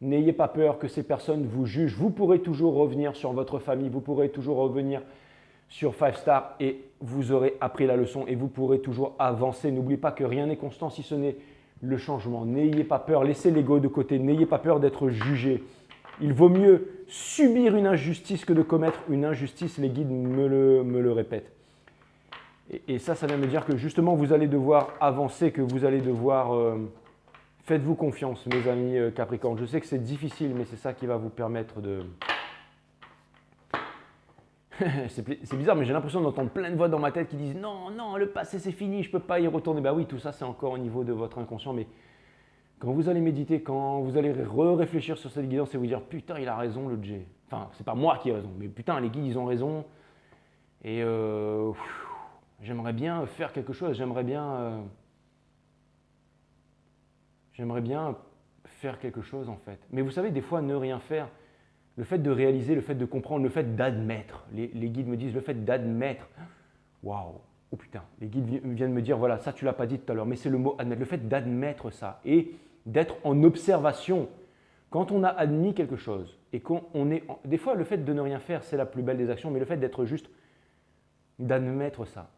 N'ayez pas peur que ces personnes vous jugent. Vous pourrez toujours revenir sur votre famille. Vous pourrez toujours revenir sur 5 stars et vous aurez appris la leçon et vous pourrez toujours avancer. N'oubliez pas que rien n'est constant si ce n'est le changement. N'ayez pas peur, laissez l'ego de côté, n'ayez pas peur d'être jugé. Il vaut mieux subir une injustice que de commettre une injustice, les guides me le répètent. Et ça vient me dire que justement vous allez devoir avancer, que vous allez devoir… faites-vous confiance mes amis Capricorne. Je sais que c'est difficile, mais c'est ça qui va vous permettre de… c'est bizarre, mais j'ai l'impression d'entendre plein de voix dans ma tête qui disent « Non, non, le passé c'est fini, je ne peux pas y retourner. » Ben oui, tout ça c'est encore au niveau de votre inconscient, mais quand vous allez méditer, quand vous allez réfléchir sur cette guidance et vous dire « Putain, il a raison le J. » Enfin, c'est pas moi qui ai raison, mais putain, les guides ils ont raison. Et j'aimerais bien faire quelque chose, j'aimerais bien faire quelque chose en fait. Mais vous savez, des fois, ne rien faire, le fait de réaliser, le fait de comprendre, le fait d'admettre, les guides me disent le fait d'admettre, waouh, oh putain, les guides viennent me dire, voilà, ça tu l'as pas dit tout à l'heure, mais c'est le mot admettre, le fait d'admettre ça et d'être en observation. Quand on a admis quelque chose et qu'on est… Des fois, le fait de ne rien faire, c'est la plus belle des actions, mais le fait d'être juste, d'admettre ça.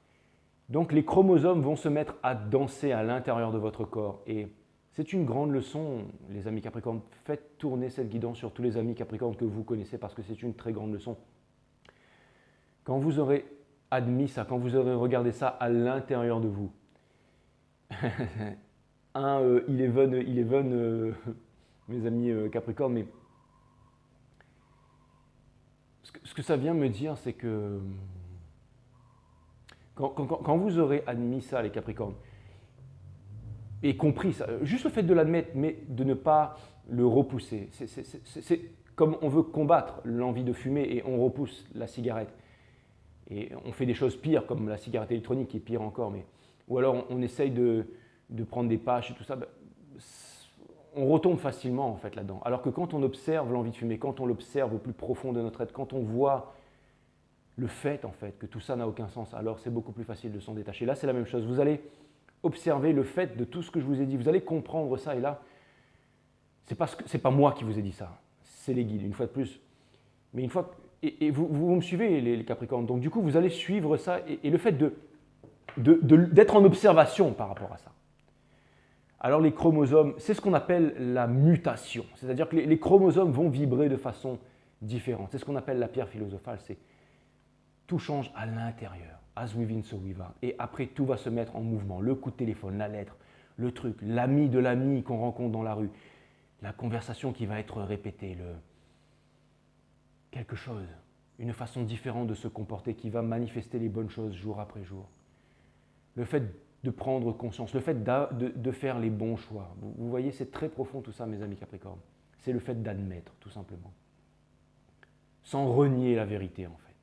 Donc, les chromosomes vont se mettre à danser à l'intérieur de votre corps. Et c'est une grande leçon, les amis Capricornes. Faites tourner cette guidance sur tous les amis Capricornes que vous connaissez parce que c'est une très grande leçon. Quand vous aurez admis ça, quand vous aurez regardé ça à l'intérieur de vous, mes amis Capricornes, mais ce que ça vient me dire, c'est que quand vous aurez admis ça, les Capricornes, et compris ça, juste le fait de l'admettre, mais de ne pas le repousser, c'est comme on veut combattre l'envie de fumer et on repousse la cigarette. Et on fait des choses pires, comme la cigarette électronique qui est pire encore, mais, ou alors on essaye de prendre des patchs et tout ça, on retombe facilement en fait là-dedans. Alors que quand on observe l'envie de fumer, quand on l'observe au plus profond de notre être, quand on voit le fait en fait que tout ça n'a aucun sens, alors c'est beaucoup plus facile de s'en détacher. Là, c'est la même chose. Vous allez observer le fait de tout ce que je vous ai dit. Vous allez comprendre ça et là, c'est pas moi qui vous ai dit ça. C'est les guides, une fois de plus. Mais une fois et vous me suivez les Capricornes. Donc du coup, vous allez suivre ça et le fait d'être en observation par rapport à ça. Alors les chromosomes, c'est ce qu'on appelle la mutation. C'est-à-dire que les chromosomes vont vibrer de façon différente. C'est ce qu'on appelle la pierre philosophale. C'est tout change à l'intérieur. As within, so without. Et après, tout va se mettre en mouvement. Le coup de téléphone, la lettre, le truc, l'ami de l'ami qu'on rencontre dans la rue, la conversation qui va être répétée, quelque chose, une façon différente de se comporter qui va manifester les bonnes choses jour après jour. Le fait de prendre conscience, le fait de faire les bons choix. Vous voyez, c'est très profond tout ça, mes amis Capricornes. C'est le fait d'admettre, tout simplement. Sans renier la vérité, en fait.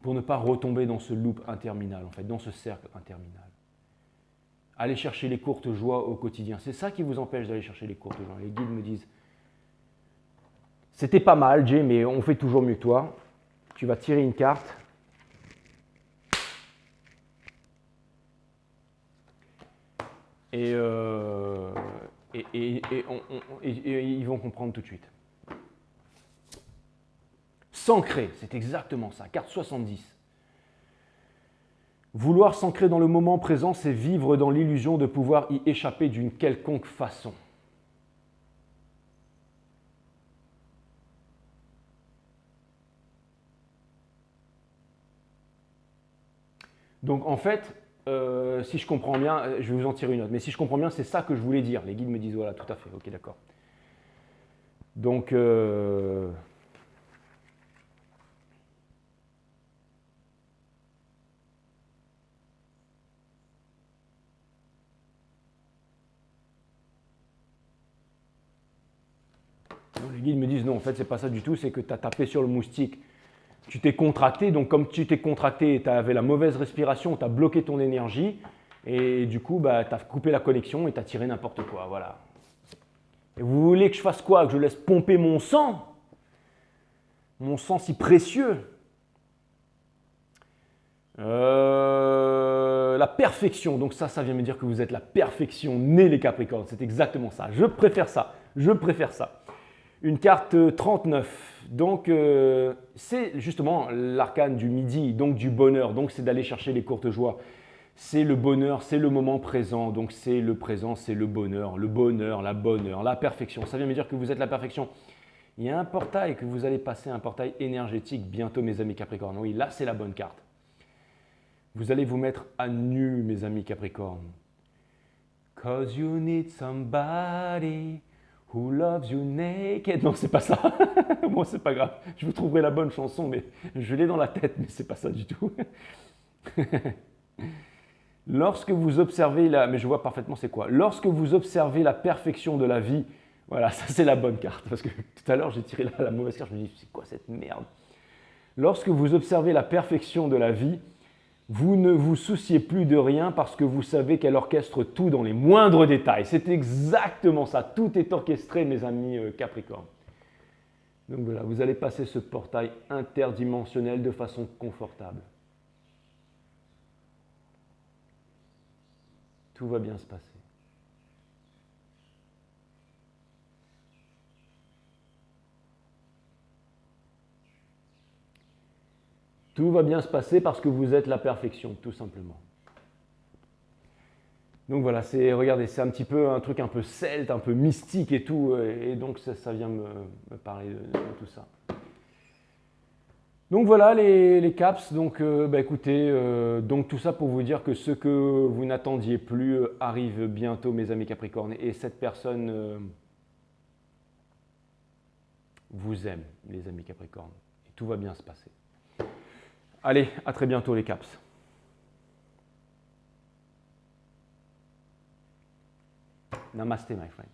Pour ne pas retomber dans ce loop interminable, en fait, dans ce cercle interminable. Allez chercher les courtes joies au quotidien. C'est ça qui vous empêche d'aller chercher les courtes joies. Les guides me disent, c'était pas mal, Jay, mais on fait toujours mieux que toi. Tu vas tirer une carte. Et ils vont comprendre tout de suite. S'ancrer, c'est exactement ça. Carte 70. Vouloir s'ancrer dans le moment présent, c'est vivre dans l'illusion de pouvoir y échapper d'une quelconque façon. Donc en fait, si je comprends bien, je vais vous en tirer une autre, mais si je comprends bien, c'est ça que je voulais dire. Les guides me disent, voilà, tout à fait, ok, d'accord. Donc, les guides me disent, non, en fait, c'est pas ça du tout, c'est que tu as tapé sur le moustique. Tu t'es contracté, donc comme tu t'es contracté, tu avais la mauvaise respiration, tu as bloqué ton énergie, et du coup, tu as coupé la connexion et tu as tiré n'importe quoi, voilà. Et vous voulez que je fasse quoi? Que je laisse pomper mon sang si précieux? La perfection, donc ça vient me dire que vous êtes la perfection née les Capricornes, c'est exactement ça, je préfère ça. Une carte 39, Donc, c'est justement l'arcane du midi, donc du bonheur. Donc, c'est d'aller chercher les courtes joies. C'est le bonheur, c'est le moment présent. Donc, c'est le présent, c'est le bonheur, la bonheur, la perfection. Ça vient me dire que vous êtes la perfection. Il y a un portail que vous allez passer, un portail énergétique bientôt, mes amis Capricorne. Oui, là, c'est la bonne carte. Vous allez vous mettre à nu, mes amis Capricorne. Cause you need somebody who loves you naked. Non, c'est pas ça. Bon, c'est pas grave. Je vous trouverai la bonne chanson, mais je l'ai dans la tête, mais c'est pas ça du tout. Lorsque vous observez la... Mais je vois parfaitement c'est quoi. Lorsque vous observez la perfection de la vie, voilà, ça c'est la bonne carte. Parce que tout à l'heure, j'ai tiré la mauvaise carte, je me dis, c'est quoi cette merde? Lorsque vous observez la perfection de la vie, vous ne vous souciez plus de rien parce que vous savez qu'elle orchestre tout dans les moindres détails. C'est exactement ça. Tout est orchestré, mes amis Capricorne. Donc voilà, vous allez passer ce portail interdimensionnel de façon confortable. Tout va bien se passer. Tout va bien se passer parce que vous êtes la perfection, tout simplement. Donc voilà, regardez, c'est un petit peu un truc un peu celte, un peu mystique et tout, et donc ça vient me parler de tout ça. Donc voilà les caps, donc écoutez, donc tout ça pour vous dire que ce que vous n'attendiez plus arrive bientôt, mes amis Capricorne, et cette personne vous aime, les amis Capricorne, et tout va bien se passer. Allez, à très bientôt les caps. Namaste, my friend.